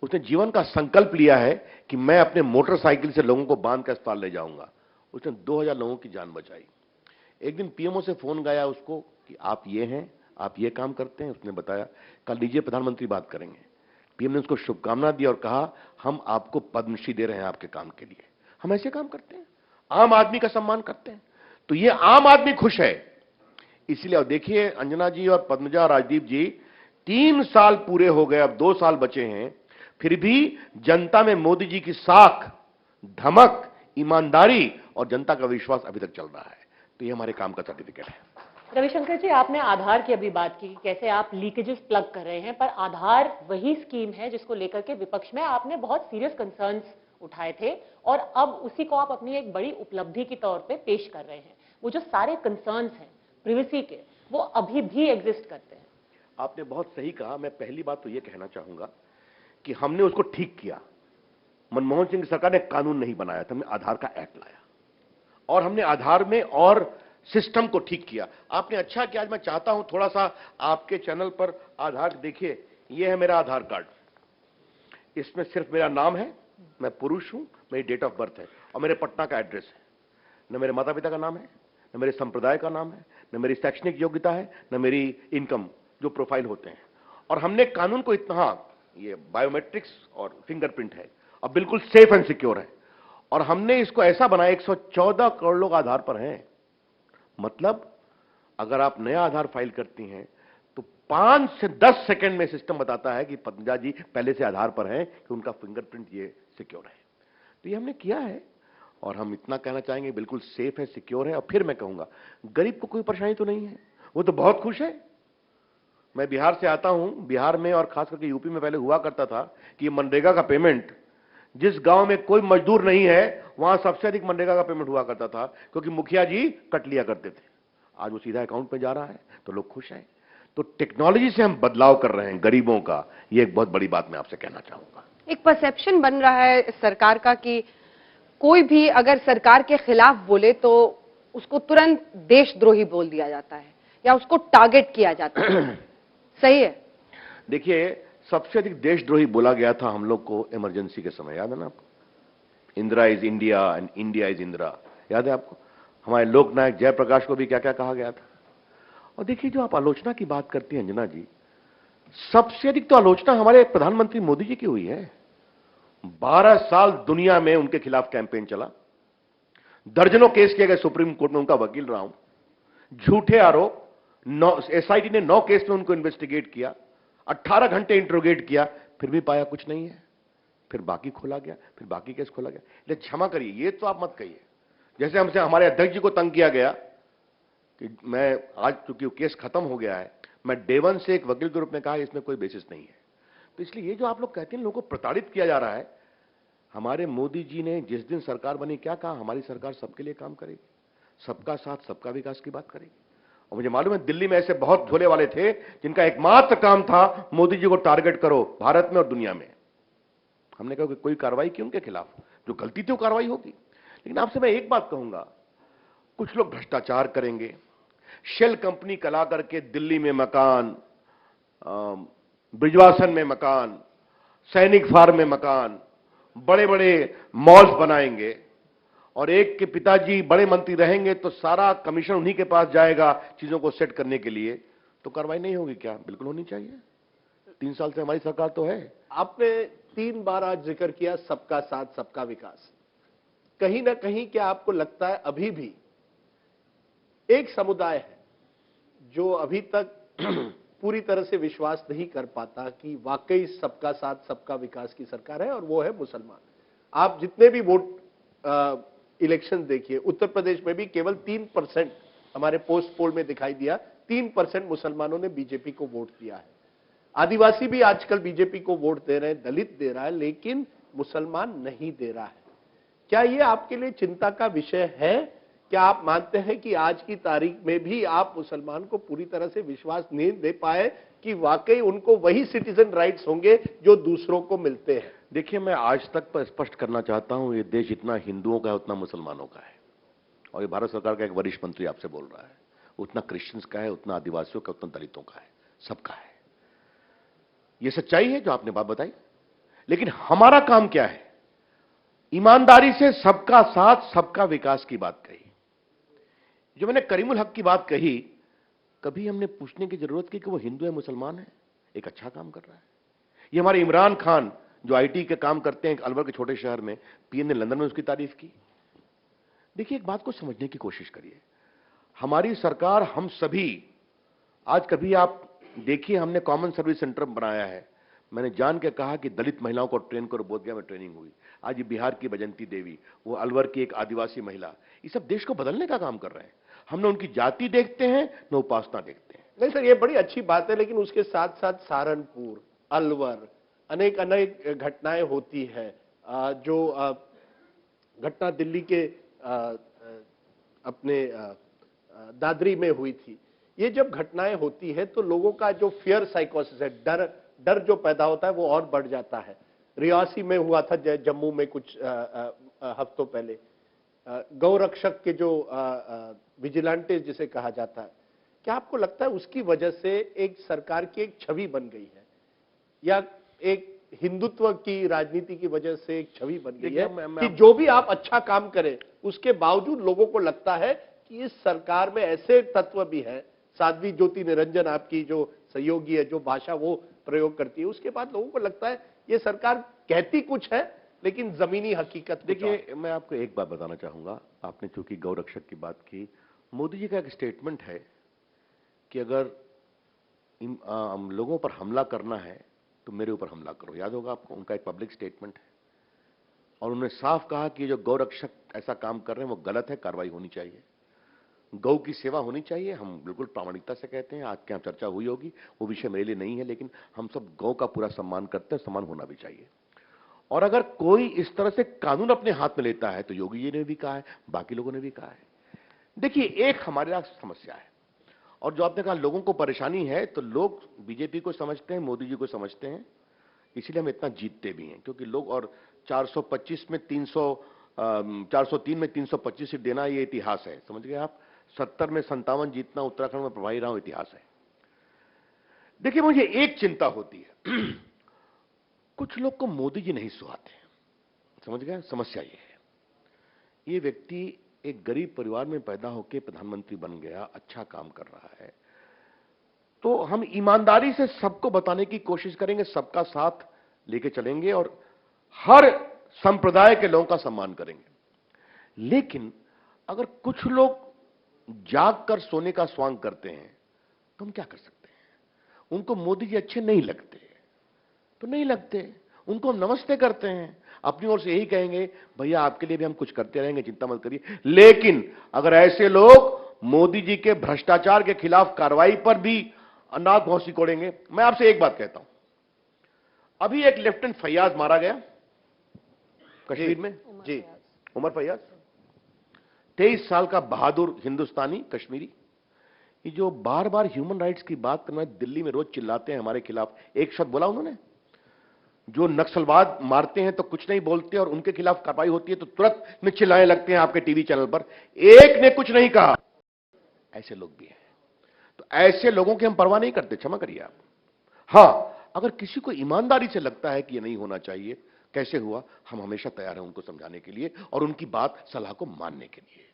उसने जीवन का संकल्प लिया है कि मैं अपने मोटरसाइकिल से लोगों को बांध कर अस्पताल ले जाऊंगा। उसने 2000 लोगों की जान बचाई। एक दिन पीएमओ से फोन गया उसको कि आप ये हैं, आप ये काम करते हैं। उसने बताया, कल लीजिए प्रधानमंत्री बात करेंगे। पीएम ने उसको शुभकामना दी और कहा, हम आपको पद्मश्री दे रहे हैं आपके काम के लिए। हम ऐसे काम करते हैं, आम आदमी का सम्मान करते हैं, तो ये आम आदमी खुश है। इसलिए अब देखिए, अंजना जी और पद्मजा, राजदीप जी, 3 साल पूरे हो गए, अब 2 साल बचे हैं, फिर भी जनता में मोदी जी की साख, धमक, ईमानदारी और जनता का विश्वास अभी तक चल रहा है। तो ये हमारे काम का सर्टिफिकेट है। रविशंकर जी, आपने आधार की अभी बात की, कैसे आप लीकेजेस प्लग कर रहे हैं, पर आधार वही स्कीम है जिसको लेकर के विपक्ष में आपने बहुत सीरियस कंसर्न्स उठाए थे और अब उसी को आप अपनी एक बड़ी उपलब्धि के तौर पे पेश कर रहे हैं। वो जो सारे कंसर्न्स हैं प्रिवेसी के, वो अभी भी एग्जिस्ट करते हैं। आपने बहुत सही कहा। मैं पहली बात तो ये कहना चाहूंगा कि हमने उसको ठीक किया। मनमोहन सिंह सरकार ने कानून नहीं बनाया था, हमने आधार का एक्ट लाया और हमने आधार में और सिस्टम को ठीक किया। आपने अच्छा किया। आज मैं चाहता हूं थोड़ा सा आपके चैनल पर आधार देखिए, ये है मेरा आधार कार्ड। इसमें सिर्फ मेरा नाम है, मैं पुरुष हूं, मेरी डेट ऑफ बर्थ है और मेरे पटना का एड्रेस है। न मेरे माता पिता का नाम है, न मेरे संप्रदाय का नाम है, न मेरी शैक्षणिक योग्यता है, न मेरी इनकम जो प्रोफाइल होते हैं। और हमने कानून को इतना, हाँ, ये बायोमेट्रिक्स और फिंगरप्रिंट है और बिल्कुल सेफ एंड सिक्योर है। और हमने इसको ऐसा बनाया, 114 करोड़ लोग आधार पर हैं। मतलब अगर आप नया आधार फाइल करती हैं तो 5 से 10 सेकंड में सिस्टम बताता है कि पद्मजा जी पहले से आधार पर हैं, कि उनका फिंगरप्रिंट ये सिक्योर है। तो ये हमने किया है और हम इतना कहना चाहेंगे, बिल्कुल सेफ है, सिक्योर है। और फिर मैं कहूंगा, गरीब को कोई परेशानी तो नहीं है, वो तो बहुत खुश है। मैं बिहार से आता हूं, बिहार में और खास करके यूपी में पहले हुआ करता था कि मनरेगा का पेमेंट, जिस गांव में कोई मजदूर नहीं है वहां सबसे अधिक मनरेगा का पेमेंट हुआ करता था, क्योंकि मुखिया जी कट लिया करते थे। आज वो सीधा अकाउंट में जा रहा है तो लोग खुश हैं। तो टेक्नोलॉजी से हम बदलाव कर रहे हैं गरीबों का, ये एक बहुत बड़ी बात मैं आपसे कहना चाहूंगा। एक परसेप्शन बन रहा है सरकार का कि कोई भी अगर सरकार के खिलाफ बोले तो उसको तुरंत देशद्रोही बोल दिया जाता है या उसको टारगेट किया जाता है। सही है? देखिए, सबसे अधिक देशद्रोही बोला गया था हम लोग को इमरजेंसी के समय, याद है ना आपको? Indira is India and India is Indira, याद है आपको? हमारे लोकनायक जयप्रकाश को भी क्या क्या कहा गया था। और देखिए, जो आप आलोचना की बात करती हैं अंजना जी, सबसे अधिक तो आलोचना हमारे प्रधानमंत्री मोदी जी की हुई है। 12 साल दुनिया में उनके खिलाफ कैंपेन चला, दर्जनों केस किए गए, सुप्रीम कोर्ट में उनका वकील रहा हूं, झूठे आरोप, एसआईटी ने 9 केस में उनको इन्वेस्टिगेट किया, 18 घंटे इंट्रोगेट किया, फिर भी पाया कुछ नहीं है। फिर बाकी खोला गया, फिर बाकी केस खोला गया। इसलिए क्षमा करिए, ये तो आप मत कहिए। जैसे हमसे हमारे अध्यक्ष जी को तंग किया गया कि मैं आज, चूंकि केस खत्म हो गया है, मैं डे 1 से एक वकील के रूप में कहा इसमें कोई बेसिस नहीं है। तो इसलिए ये जो आप लोग कहते हैं लोगों को प्रताड़ित किया जा रहा है, हमारे मोदी जी ने जिस दिन सरकार बनी क्या कहा, हमारी सरकार सबके लिए काम करेगी, सबका साथ सबका विकास की बात करेगी। और मुझे मालूम है दिल्ली में ऐसे बहुत झोले वाले थे जिनका एकमात्र काम था मोदी जी को टारगेट करो भारत में और दुनिया में। हमने कहा कि कोई कार्रवाई की उनके खिलाफ, जो गलती थी वो कार्रवाई होगी। लेकिन आपसे मैं एक बात कहूंगा, कुछ लोग भ्रष्टाचार करेंगे, शेल कंपनी कला करके दिल्ली में मकान, ब्रिजवासन में मकान, सैनिक फार्म में मकान, बड़े बड़े मॉल्स बनाएंगे और एक के पिताजी बड़े मंत्री रहेंगे तो सारा कमीशन उन्हीं के पास जाएगा चीजों को सेट करने के लिए। तो कार्रवाई नहीं होगी क्या? बिल्कुल होनी चाहिए। 3 साल से हमारी सरकार तो है। आपने 3 बार आज जिक्र किया सबका साथ सबका विकास। कहीं ना कहीं क्या आपको लगता है अभी भी एक समुदाय है जो अभी तक पूरी तरह से विश्वास नहीं कर पाता कि वाकई सबका साथ सबका विकास की सरकार है, और वो है मुसलमान। आप जितने भी वोट इलेक्शन देखिए, उत्तर प्रदेश में भी केवल 3% हमारे पोस्ट पोल में दिखाई दिया, 3% मुसलमानों ने बीजेपी को वोट दिया है। आदिवासी भी आजकल बीजेपी को वोट दे रहे हैं, दलित दे रहा है, लेकिन मुसलमान नहीं दे रहा है। क्या ये आपके लिए चिंता का विषय है? क्या आप मानते हैं कि आज की तारीख में भी आप मुसलमान को पूरी तरह से विश्वास नहीं दे पाए कि वाकई उनको वही सिटीजन राइट्स होंगे जो दूसरों को मिलते हैं? देखिए, मैं आज तक पर स्पष्ट करना चाहता हूं, ये देश जितना हिंदुओं का है उतना मुसलमानों का है, और ये भारत सरकार का एक वरिष्ठ मंत्री आपसे बोल रहा है। उतना क्रिश्चियंस का है, उतना आदिवासियों का, उतना दलितों का है, सबका है। ये सच्चाई है जो आपने बात बताई। लेकिन हमारा काम क्या है? ईमानदारी से सबका साथ, सबका विकास की बात कही। जो मैंने करीमुल हक की बात कही, कभी हमने पूछने की जरूरत की कि वो हिंदू है मुसलमान है? एक अच्छा काम कर रहा है। ये हमारे इमरान खान जो आईटी के काम करते हैं अलवर के छोटे शहर में, पीएम ने लंदन में उसकी तारीफ की। देखिए, एक बात को समझने की कोशिश करिए, हमारी सरकार, हम सभी, आज कभी आप देखिए हमने कॉमन सर्विस सेंटर बनाया है। मैंने जान के कहा कि दलित महिलाओं को ट्रेन करो, बोधगया में ट्रेनिंग हुई। आज ये बिहार की बजंती देवी, वो अलवर की एक आदिवासी महिला, ये सब देश को बदलने का काम कर रहे हैं। हमने उनकी जाति देखते हैं, न उपासना देखते हैं। नहीं सर, ये बड़ी अच्छी बात है, लेकिन उसके साथ साथ सहारनपुर, अलवर, अनेक अनेक घटनाएं होती है। जो घटना दिल्ली के अपने दादरी में हुई थी, ये जब घटनाएं होती है तो लोगों का जो फियर साइकोसिस है, डर जो पैदा होता है वो और बढ़ जाता है। रियासी में हुआ था, जम्मू में कुछ हफ्तों पहले, गौ रक्षक के जो विजिलेंटे जिसे कहा जाता है, क्या आपको लगता है उसकी वजह से एक सरकार की एक छवि बन गई है, या एक हिंदुत्व की राजनीति की वजह से एक छवि बन गई है कि जो भी आप अच्छा काम करें उसके बावजूद लोगों को लगता है कि इस सरकार में ऐसे तत्व भी हैं? साध्वी ज्योति निरंजन आपकी जो सहयोगी है, जो भाषा वो प्रयोग करती है, उसके बाद लोगों को लगता है ये सरकार कहती कुछ है लेकिन जमीनी हकीकत। देखिए, मैं आपको एक बात बताना चाहूंगा। आपने चूंकि गौ रक्षक की बात की, मोदी जी का एक स्टेटमेंट है कि अगर लोगों पर हमला करना है तो मेरे ऊपर हमला करो। याद होगा आपको, उनका एक पब्लिक स्टेटमेंट है, और उन्होंने साफ कहा कि जो गौ रक्षक ऐसा काम कर रहे हैं वो गलत है, कार्रवाई होनी चाहिए, गौ की सेवा होनी चाहिए। हम बिल्कुल प्रामाणिकता से कहते हैं। आज के यहाँ चर्चा हुई होगी, वो विषय मेरे लिए नहीं है, लेकिन हम सब गौ का पूरा सम्मान करते हैं, सम्मान होना भी चाहिए। और अगर कोई इस तरह से कानून अपने हाथ में लेता है, तो योगी जी ने भी कहा है, बाकी लोगों ने भी कहा है। देखिए, एक हमारे यहाँ समस्या है, और जो आपने कहा लोगों को परेशानी है, तो लोग बीजेपी को समझते हैं, मोदी जी को समझते हैं, इसीलिए हम इतना जीतते भी हैं, क्योंकि लोग, और 425 में 403 में 325 सीट देना, ये इतिहास है, समझ गए आप। 70 में 57 जीतना उत्तराखंड में प्रभारी रहा हूं, इतिहास है। देखिए, मुझे एक चिंता होती है, कुछ लोग को मोदी जी नहीं सुहाते, समझ गए। समस्या ये है, ये व्यक्ति एक गरीब परिवार में पैदा होकर प्रधानमंत्री बन गया, अच्छा काम कर रहा है, तो हम ईमानदारी से सबको बताने की कोशिश करेंगे, सबका साथ लेके चलेंगे और हर संप्रदाय के लोगों का सम्मान करेंगे। लेकिन अगर कुछ लोग जाग कर सोने का स्वांग करते हैं तो हम क्या कर सकते हैं? उनको मोदी जी अच्छे नहीं लगते तो नहीं लगते, उनको हम नमस्ते करते हैं, अपनी ओर से यही कहेंगे, भैया आपके लिए भी हम कुछ करते रहेंगे, चिंता मत करिए। लेकिन अगर ऐसे लोग मोदी जी के भ्रष्टाचार के खिलाफ कार्रवाई पर भी नाक भौं सिकोड़ेंगे, मैं आपसे एक बात कहता हूं, अभी एक लेफ्टिनेंट फैयाज मारा गया कश्मीर में, जी, उमर फैयाज, 23 साल का बहादुर हिंदुस्तानी कश्मीरी, ये जो बार बार ह्यूमन राइट्स की बात करना, दिल्ली में रोज चिल्लाते हैं हमारे खिलाफ, एक शब्द बोला उन्होंने? जो नक्सलवाद मारते हैं तो कुछ नहीं बोलते, और उनके खिलाफ कार्रवाई होती है तो तुरंत में चिल्लाने लगते हैं आपके टीवी चैनल पर, एक ने कुछ नहीं कहा। ऐसे लोग भी हैं, तो ऐसे लोगों की हम परवाह नहीं करते, क्षमा करिए आप। हां, अगर किसी को ईमानदारी से लगता है कि ये नहीं होना चाहिए, कैसे हुआ, हम हमेशा तैयार हैं उनको समझाने के लिए और उनकी बात, सलाह को मानने के लिए।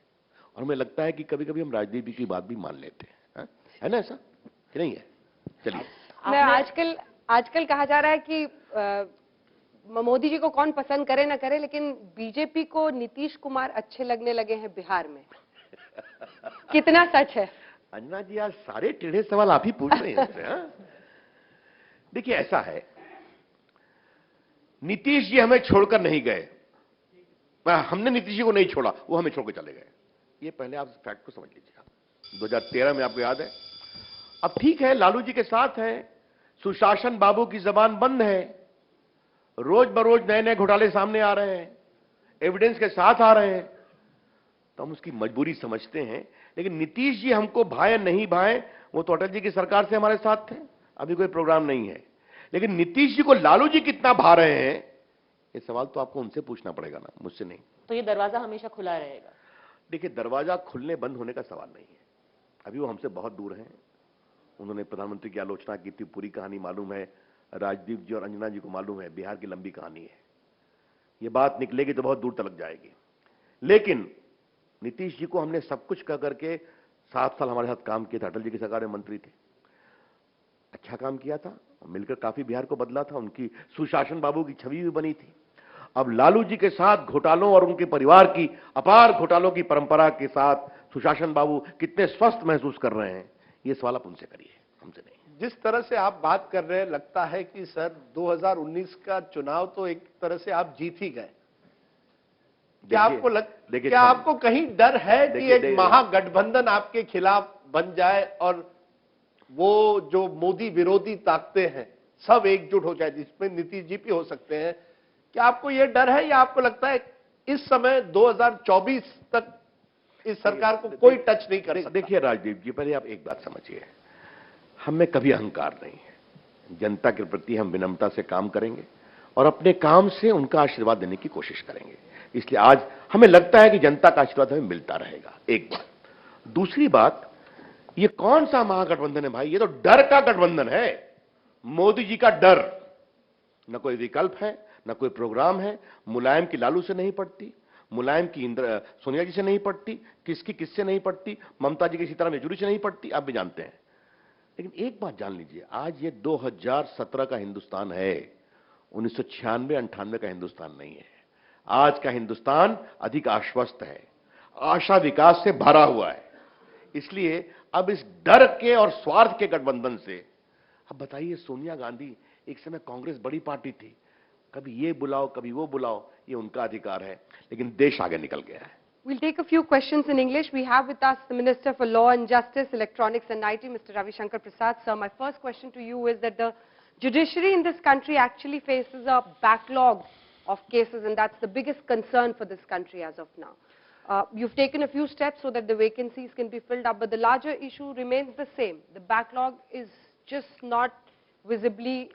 और हमें लगता है कि कभी कभी हम राजनीति की बात भी मान लेते हैं, है ना? ऐसा कि नहीं है? चलिए, मैं आजकल कहा जा रहा है कि मोदी जी को कौन पसंद करे ना करे, लेकिन बीजेपी को नीतीश कुमार अच्छे लगने लगे हैं बिहार में। कितना सच है? अंजना जी, आज सारे टेढ़े सवाल आप ही पूछ रहे हैं। देखिए, ऐसा है, नीतीश जी हमें छोड़कर नहीं गए, हमने नीतीश जी को नहीं छोड़ा, वो हमें छोड़कर चले गए। ये पहले आप फैक्ट को समझ लीजिए। 2013 में आपको याद है, अब ठीक है, लालू जी के साथ है, सुशासन बाबू की जबान बंद है, रोज बरोज नए नए घोटाले सामने आ रहे हैं, एविडेंस के साथ आ रहे हैं, तो हम उसकी मजबूरी समझते हैं। लेकिन नीतीश जी हमको भाए नहीं भाए, वो तो अटल जी की सरकार से हमारे साथ थे, अभी कोई प्रोग्राम नहीं है। लेकिन नीतीश जी को लालू जी कितना भा रहे हैं, ये सवाल तो आपको उनसे पूछना पड़ेगा ना, मुझसे नहीं। तो ये दरवाजा हमेशा खुला रहेगा? देखिए, दरवाजा खुलने बंद होने का सवाल नहीं है। अभी वो हमसे बहुत दूर हैं। उन्होंने प्रधानमंत्री की आलोचना की थी, पूरी कहानी मालूम है। राजदीप जी और अंजना जी को मालूम है, बिहार की लंबी कहानी है। ये बात निकलेगी तो बहुत दूर तक जाएगी। लेकिन नीतीश जी को हमने सब कुछ कह करके 7 साल हमारे साथ काम किया था, अटल जी की सरकार में मंत्री थे, अच्छा काम किया था, मिलकर काफी बिहार को बदला था, उनकी सुशासन बाबू की छवि भी बनी थी। अब लालू जी के साथ घोटालों और उनके परिवार की अपार घोटालों की परंपरा के साथ सुशासन बाबू कितने स्वस्थ महसूस कर रहे हैं, ये सवाल आप उनसे करिए, हमसे नहीं। जिस तरह से आप बात कर रहे हैं, लगता है कि सर 2019 का चुनाव तो एक तरह से आप जीत ही गए। क्या आपको कहीं डर है कि एक महागठबंधन आपके खिलाफ बन जाए और वो जो मोदी विरोधी ताकतें हैं सब एकजुट हो जाए, जिसमें नीतीश जी भी हो सकते हैं? क्या आपको यह डर है या आपको लगता है इस समय 2024 तक इस सरकार को कोई टच नहीं कर सकता? देखिए राजदीप जी, पहले आप एक बात समझिए, हम में कभी अहंकार नहीं है। जनता के प्रति हम विनम्रता से काम करेंगे और अपने काम से उनका आशीर्वाद देने की कोशिश करेंगे। इसलिए आज हमें लगता है कि जनता का आशीर्वाद हमें मिलता रहेगा, एक बात। दूसरी बात, ये कौन सा महागठबंधन है भाई? ये तो डर का गठबंधन है, मोदी जी का डर। न कोई विकल्प है, न कोई प्रोग्राम है। मुलायम की लालू से नहीं पड़ती, मुलायम की सोनिया जी से नहीं पड़ती, किसकी किससे नहीं पड़ती, ममता जी की सीताराम येचुरी से नहीं पड़ती, आप भी जानते हैं। लेकिन एक बात जान लीजिए, आज ये 2017 का हिंदुस्तान है, 1996-98 का हिंदुस्तान नहीं है। आज का हिंदुस्तान अधिक आश्वस्त है, आशा विकास से भरा हुआ है। इसलिए अब इस डर के और स्वार्थ के गठबंधन से, अब बताइए, सोनिया गांधी एक समय कांग्रेस बड़ी पार्टी थी, कभी ये बुलाओ कभी वो बुलाओ, ये उनका अधिकार है, लेकिन देश आगे निकल गया है। We'll take a few questions in English. We have with us the Minister for Law and Justice, Electronics and IT, Mr. Ravi Shankar Prasad. Sir, my first question to you is that the judiciary in this country actually faces a backlog of cases, and that's the biggest concern for this country as of now. You've taken a few steps so that the vacancies can be filled up, but the larger issue remains the same. The backlog is just not visibly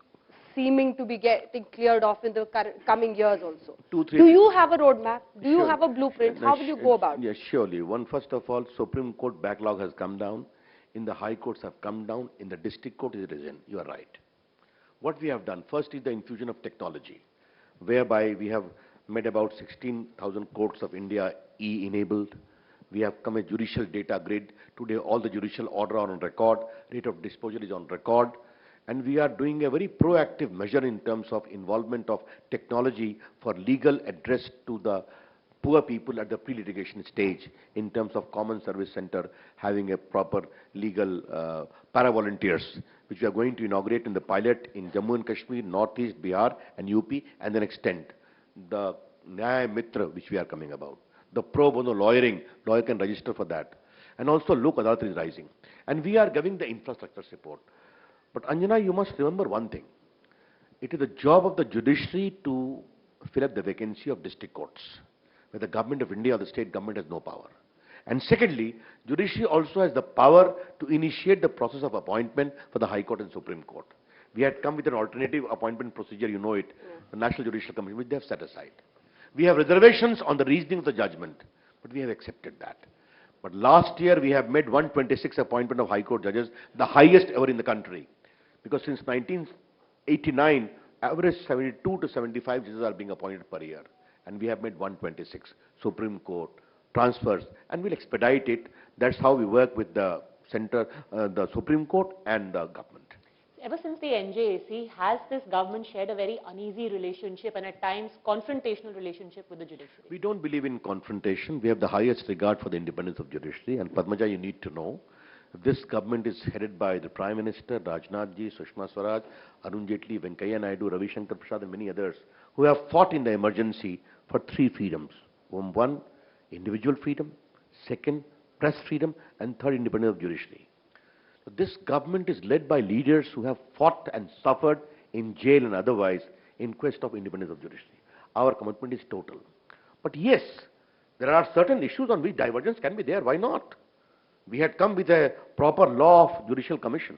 seeming to be getting cleared off in the coming years also. Do you have a roadmap? Do you have a blueprint? How will you go about it? Yes, surely. First of all, Supreme Court backlog has come down. In the high courts have come down. In the district court it is risen. You are right. What we have done, first is the infusion of technology, whereby we have made about 16,000 courts of India e-enabled. We have come a judicial data grid. Today all the judicial order are on record. Rate of disposal is on record. And we are doing a very proactive measure in terms of involvement of technology for legal address to the poor people at the pre-litigation stage, in terms of common service center having a proper legal para-volunteers, which we are going to inaugurate in the pilot in Jammu and Kashmir, Northeast, Bihar and UP, and then extend. The Nyaya Mitra, which we are coming about. The pro bono lawyering, lawyer can register for that. And also Lok Adalat is rising. And we are giving the infrastructure support. But Anjana, you must remember one thing. It is the job of the judiciary to fill up the vacancy of district courts, where the government of India or the state government has no power. And secondly, judiciary also has the power to initiate the process of appointment for the High Court and Supreme Court. We had come with an alternative appointment procedure, you know it, the National Judicial Commission, which they have set aside. We have reservations on the reasoning of the judgment, but we have accepted that. But last year we have made 126 appointment of High Court judges, the highest ever in the country. Because since 1989, average 72 to 75 judges are being appointed per year. And we have made 126, Supreme Court, transfers, and we'll expedite it. That's how we work with the center, the Supreme Court and the government. Ever since the NJAC, has this government shared a very uneasy relationship and at times confrontational relationship with the judiciary? We don't believe in confrontation. We have the highest regard for the independence of judiciary. And Padmaja, you need to know, this government is headed by the Prime Minister, Rajnath Ji, Sushma Swaraj, Arun Jaitley, Venkaiah Naidu, Ravi Shankar Prasad and many others who have fought in the emergency for 3 freedoms. One, individual freedom. Second, press freedom. And third, independence of judiciary. So this government is led by leaders who have fought and suffered in jail and otherwise in quest of independence of judiciary. Our commitment is total. But yes, There are certain issues on which divergence can be there. Why not? We had come with a proper law of judicial commission,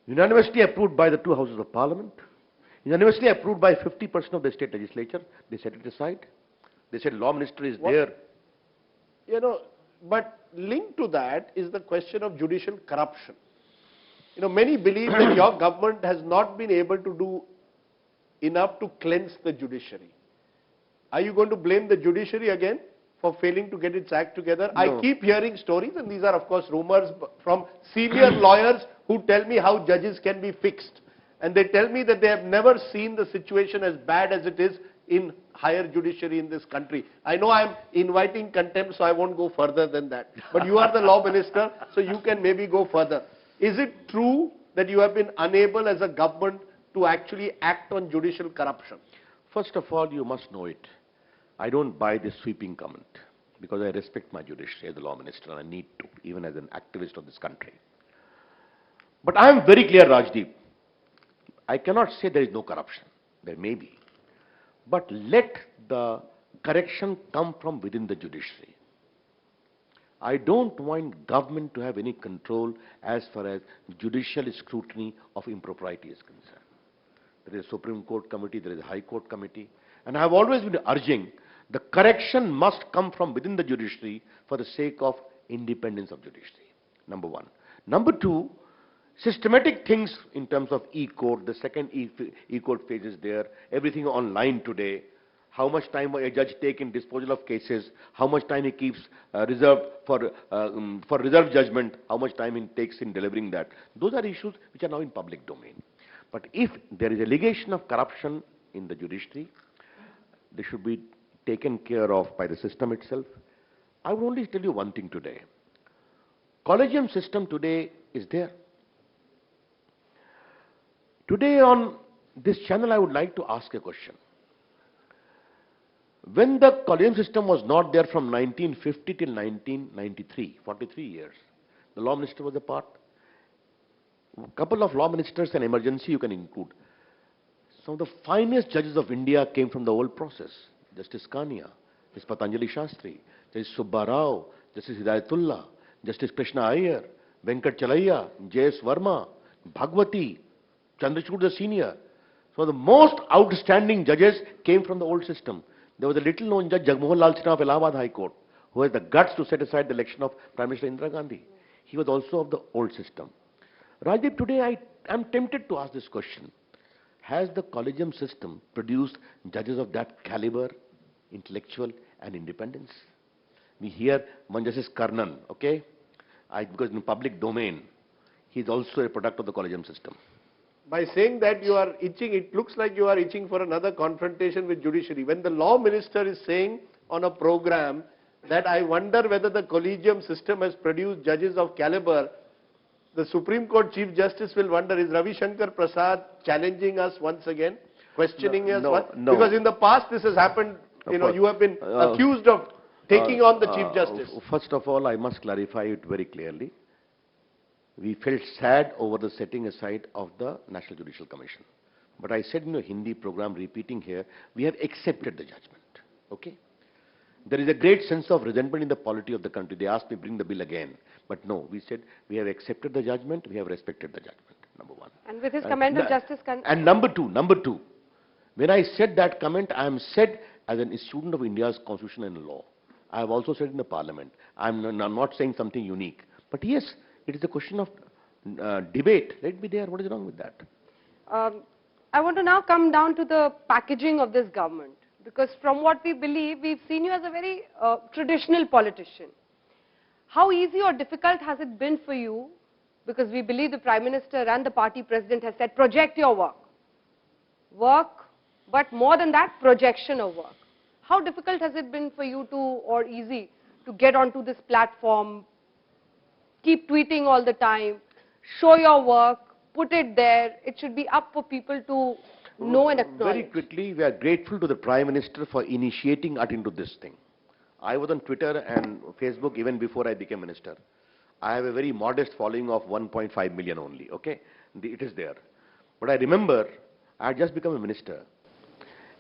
unanimously approved by the two houses of parliament, unanimously approved by 50% of the state legislature. They set it aside. They said law minister is there. You know, but linked to that is the question of judicial corruption. You know, many believe that your government has not been able to do enough to cleanse the judiciary. Are you going to blame the judiciary again for failing to get its act together? No. I keep hearing stories, and these are of course rumors from senior lawyers who tell me how judges can be fixed. And they tell me that they have never seen the situation as bad as it is in higher judiciary in this country. I know I'm inviting contempt, so I won't go further than that. But you are the law minister, so you can maybe go further. Is it true that you have been unable as a government to actually act on judicial corruption? First of all, you must know it. I don't buy this sweeping comment because I respect my judiciary as a law minister, and I need to, even as an activist of this country. But I am very clear, Rajdeep. I cannot say there is no corruption. There may be. But let the correction come from within the judiciary. I don't want government to have any control as far as judicial scrutiny of impropriety is concerned. There is a Supreme Court committee, there is a High Court committee, and I have always been urging the correction must come from within the judiciary for the sake of independence of judiciary, number one. Number two, systematic things in terms of e-court, the second e-court phase is there, everything online today, how much time a judge takes in disposal of cases, how much time he keeps reserved for reserved judgment, how much time he takes in delivering that. Those are issues which are now in public domain. But if there is allegation of corruption in the judiciary, they should be taken care of by the system itself. I will only tell you one thing today. Collegium system today is there. Today on this channel, I would like to ask a question. When the collegium system was not there from 1950 till 1993, 43 years, the law minister was a part. A couple of law ministers and emergency you can include. Some of the finest judges of India came from the old process. Justice Kania, Justice Patanjali Shastri, Justice Subba Rao, Justice Hidayatullah, Justice Krishna Iyer, Venkat Chalaiya, J.S. Verma, Bhagwati, Chandrachud the senior. So the most outstanding judges came from the old system. There was a little known judge, Jagmohan Lal Sinha of Allahabad High Court, who had the guts to set aside the election of Prime Minister Indira Gandhi. He was also of the old system. Rajdeep, today I am tempted to ask this question. Has the collegium system produced judges of that caliber, intellectual and independence? We hear one Justice Karnan, okay? Because in public domain, he is also a product of the collegium system. By saying that you are itching, it looks like you are itching for another confrontation with judiciary. When the law minister is saying on a program that I wonder whether the collegium system has produced judges of caliber, the Supreme Court Chief Justice will wonder, is Ravi Shankar Prasad challenging us once again, questioning us? No. Because in the past this has happened, you have been accused of taking on the Chief Justice. First of all, I must clarify it very clearly. We felt sad over the setting aside of the National Judicial Commission. But I said in a Hindi program, repeating here, we have accepted the judgment. Okay? There is a great sense of resentment in the polity of the country. They asked me, bring the bill again. But no, we said, we have accepted the judgment, we have respected the judgment, number one. And with his comment of Justice And number two, when I said that comment, I am said as a student of India's constitution and law. I have also said in the parliament. I'm not saying something unique. But yes, it is a question of debate. Let it be there. What is wrong with that? I want to now come down to the packaging of this government. Because from what we believe, we've seen you as a very traditional politician. How easy or difficult has it been for you? Because we believe the Prime Minister and the party president has said, project your work. Work, but more than that, projection of work. How difficult has it been for you to, or easy, to get onto this platform, keep tweeting all the time, show your work, put it there? It should be up for people to know and acknowledge. Very quickly, we are grateful to the Prime Minister for initiating us into this thing. I was on Twitter and Facebook even before I became minister. I have a very modest following of 1.5 million only, okay? It is there. But I remember, I had just become a minister.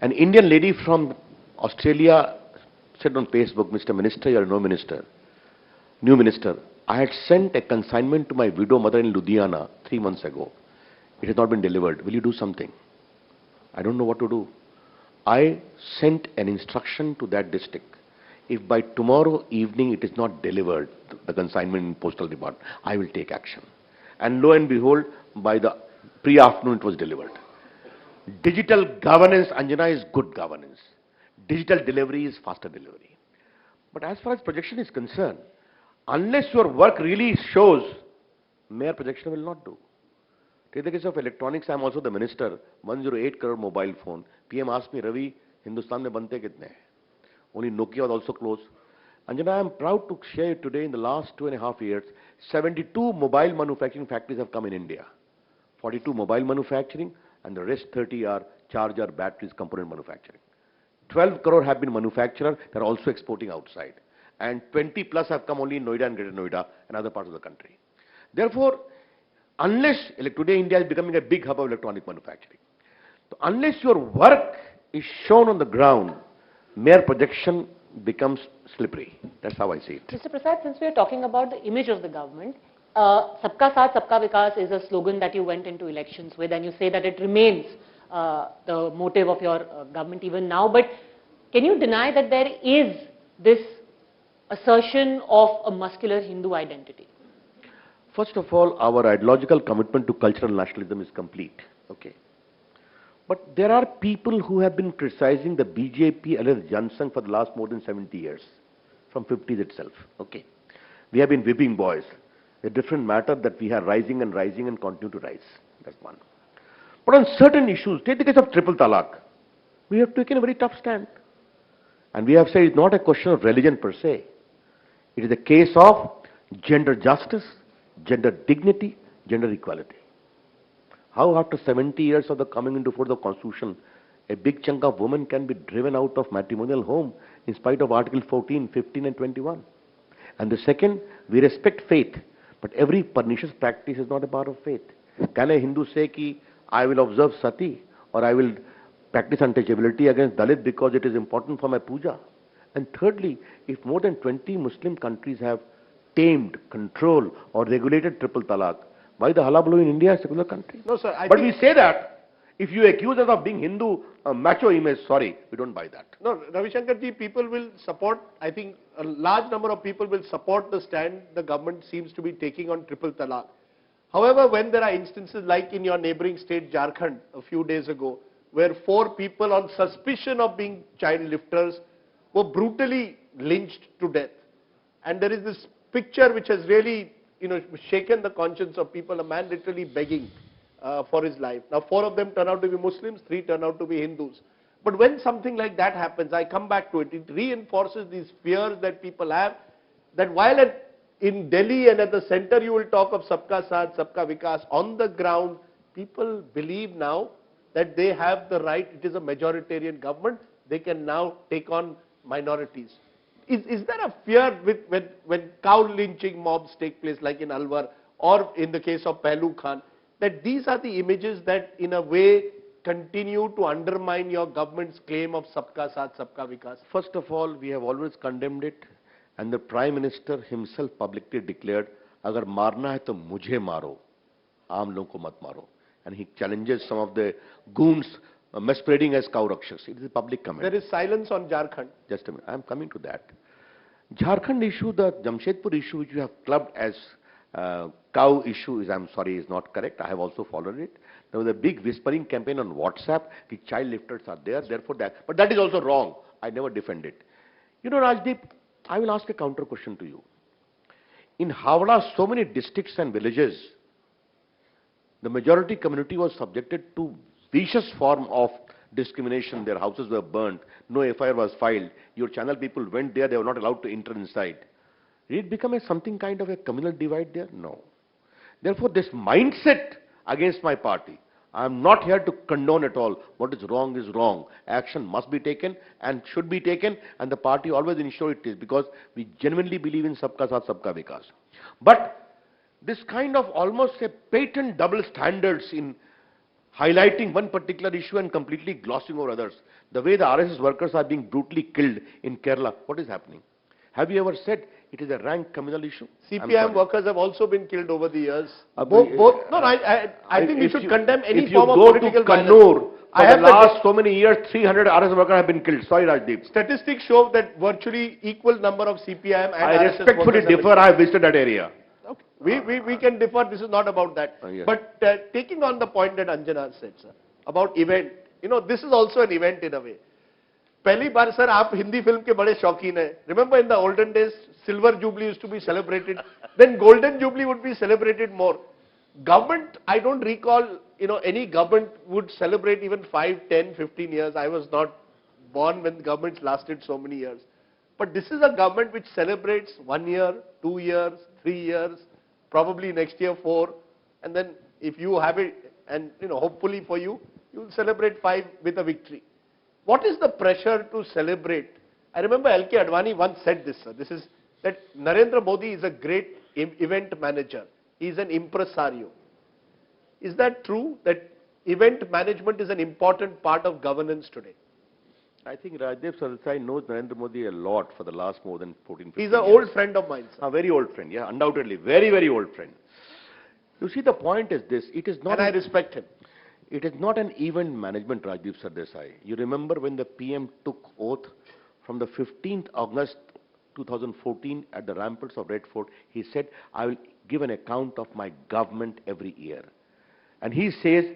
An Indian lady from Australia said on Facebook, Mr. Minister, you are no minister, new minister. I had sent a consignment to my widow mother in Ludhiana 3 months ago. It has not been delivered. Will you do something? I don't know what to do. I sent an instruction to that district. If by tomorrow evening it is not delivered, the consignment in postal department, I will take action. And lo and behold, by the pre-afternoon it was delivered. Digital governance, Anjana, is good governance. Digital delivery is faster delivery. But as far as projection is concerned, unless your work really shows, mere projection will not do. Take the case of electronics, I am also the minister, 108 crore mobile phone. PM asked me, Ravi, Hindustan mein bante kitne hai? Only Nokia was also close. Anjana, I am proud to share today, in the last 2.5 years, 72 mobile manufacturing factories have come in India. 42 mobile manufacturing, and the rest 30 are charger, batteries, component manufacturing. 12 crore have been manufactured, they are also exporting outside. And 20 plus have come only in Noida and Greater Noida and other parts of the country. Therefore, unless, like today India is becoming a big hub of electronic manufacturing. So unless your work is shown on the ground, mere projection becomes slippery. That's how I see it. Mr. Prasad, since we are talking about the image of the government, Sabka Saath, Sabka Vikas is a slogan that you went into elections with, and you say that it remains the motive of your government even now. But can you deny that there is this assertion of a muscular Hindu identity? First of all, our ideological commitment to cultural nationalism is complete. Okay. But there are people who have been criticizing the BJP Alliance Jansangh for the last more than 70 years, from 50s itself. Okay. We have been whipping boys. A different matter that we are rising and rising and continue to rise. That's one. But on certain issues, take the case of triple talaq, we have taken a very tough stand. And we have said it's not a question of religion per se. It is a case of gender justice, gender dignity, gender equality. How after 70 years of the coming into force of the Constitution, a big chunk of women can be driven out of matrimonial home in spite of Article 14, 15 and 21. And the second, we respect faith, but every pernicious practice is not a part of faith. Can a Hindu say ki, I will observe sati or I will practice untouchability against Dalit because it is important for my puja? And thirdly, if more than 20 Muslim countries have tamed, controlled or regulated triple talaq, why the halabalo in India, a secular country? No, sir. But we say that if you accuse us of being Hindu macho image, sorry, we don't buy that. No, Ravi Shankar ji, people will support, I think a large number of people will support the stand the government seems to be taking on triple talaq. However, when there are instances like in your neighboring state Jharkhand a few days ago, where 4 people on suspicion of being child lifters were brutally lynched to death. And there is this picture which has really, shaken the conscience of people, a man literally begging for his life. Now 4 of them turn out to be Muslims, 3 turn out to be Hindus. But when something like that happens, I come back to it, it reinforces these fears that people have, that while in Delhi and at the center you will talk of Sabka Saath, Sabka Vikas, on the ground, people believe now that they have the right, it is a majoritarian government, they can now take on minorities. Is there a fear when cow lynching mobs take place like in Alwar or in the case of Pehlu Khan, that these are the images that in a way continue to undermine your government's claim of Sabka Saath, Sabka Vikas? First of all, we have always condemned it, and the Prime Minister himself publicly declared, "Agar marna hai to mujhe maro, aam logon ko mat maro." And he challenges some of the goons masquerading as cow rakshas. It is a public comment. There is silence on Jharkhand. Just a minute, I am coming to that. Jharkhand issue, the Jamshedpur issue, which you have clubbed as cow issue, is, I'm sorry, is not correct. I have also followed it. There was a big whispering campaign on WhatsApp, the child lifters are there, therefore that. But that is also wrong. I never defend it. Rajdeep, I will ask a counter question to you. In Howrah, so many districts and villages, the majority community was subjected to vicious form of discrimination. Their houses were burnt, no FIR was filed. Your channel people went there, they were not allowed to enter inside. Did it become something kind of a communal divide there? No. Therefore, this mindset against my party, I am not here to condone at all. What is wrong is wrong. Action must be taken and should be taken, and the party always ensure it is, because we genuinely believe in Sabka Saath, Sabka Vikas. But this kind of almost a patent double standards in highlighting one particular issue and completely glossing over others. The way the RSS workers are being brutally killed in Kerala, what is happening? Have you ever said it is a rank communal issue? CPIM workers have also been killed over the years. Both, No, I think we should condemn any form of political If you go to violence. Kannur, I for have the last so many years, 300 RSS workers have been killed. Sorry, Rajdeep. Statistics show that virtually equal number of CPIM and I RSS respectfully workers have been differ. I have visited that area. Okay. We can differ. This is not about that. Yes. But taking on the point that Anjana said, sir, about event, this is also an event in a way. पहली बार सर आप हिंदी फिल्म के बड़े शौकीन हैं. Remember in the olden days, Silver Jubilee used to be celebrated. Then Golden Jubilee would be celebrated more. Government, I don't recall, any government would celebrate even 5, 10, 15 years. I was not born when governments lasted so many years. But this is a government which celebrates 1 year, 2 years, 3 years, probably next year 4. And then if you have it, and hopefully for you, you will celebrate 5 with a victory. What is the pressure to celebrate? I remember L.K. Advani once said this, sir. This is that Narendra Modi is a great event manager. He is an impresario. Is that true, that event management is an important part of governance today? I think Rajdeep Sardesai knows Narendra Modi a lot for the last more than 14, 15 He's an years. old friend of mine, sir. A very old friend, yeah, undoubtedly. Very, very old friend. You see, the point is this. It is not... And I respect him. It is not an event management, Rajdeep Sardesai. You remember when the PM took oath from the 15th August 2014 at the ramparts of Red Fort, he said, I will give an account of my government every year. And he says,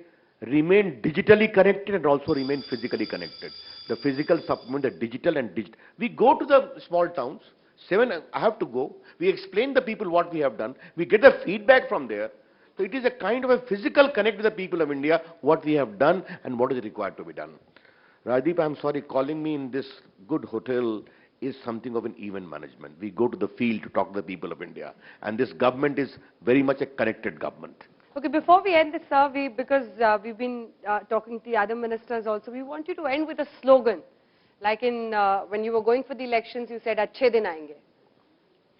remain digitally connected and also remain physically connected. The physical supplement, the digital and digital. We go to the small towns, 7, I have to go. We explain the people what we have done. We get the feedback from there. So it is a kind of a physical connect with the people of India, what we have done and what is required to be done. Rajdeep, I'm sorry, calling me in this good hotel is something of an event management. We go to the field to talk to the people of India. And this government is very much a connected government. Okay, before we end this, sir, because we've been talking to the other ministers also, we want you to end with a slogan. Like in when you were going for the elections, you said, "Achhe din aayenge."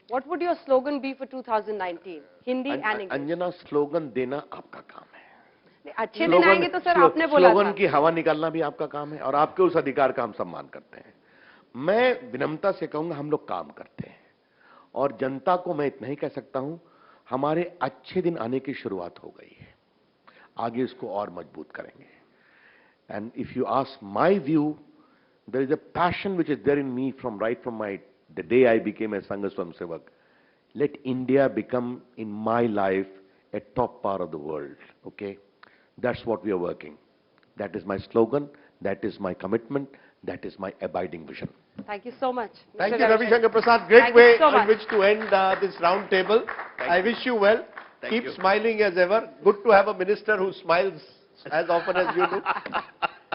What would your slogan be for 2019? Hindi and English. Anjana, slogan dena आपका काम है. अच्छे दिन आएंगे तो सर आपने बोला था. स्लोगन की हवा निकालना भी आपका काम है और आपके उस अधिकार का हम सम्मान करते हैं. मैं विनम्रता से कहूंगा हम लोग काम करते हैं और जनता को मैं इतना ही कह सकता हूं हमारे अच्छे दिन आने की शुरुआत हो गई है. आगे इसको और मजबूत करेंगे. And if you ask my view, there is a passion which is there in me from the day I became a Sangha Swayamsevak. Let India become in my life a top part of the world. Okay, that's what we are working. That is my slogan. That is my commitment. That is my abiding vision. Thank you so much. Thank Mr. you, Ravi Shankar Prasad. Great way in which to end this round table. I wish you well. Keep smiling as ever. Good to have a minister who smiles as often as you do.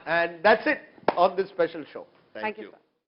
And that's it on this special show. Thank you, sir.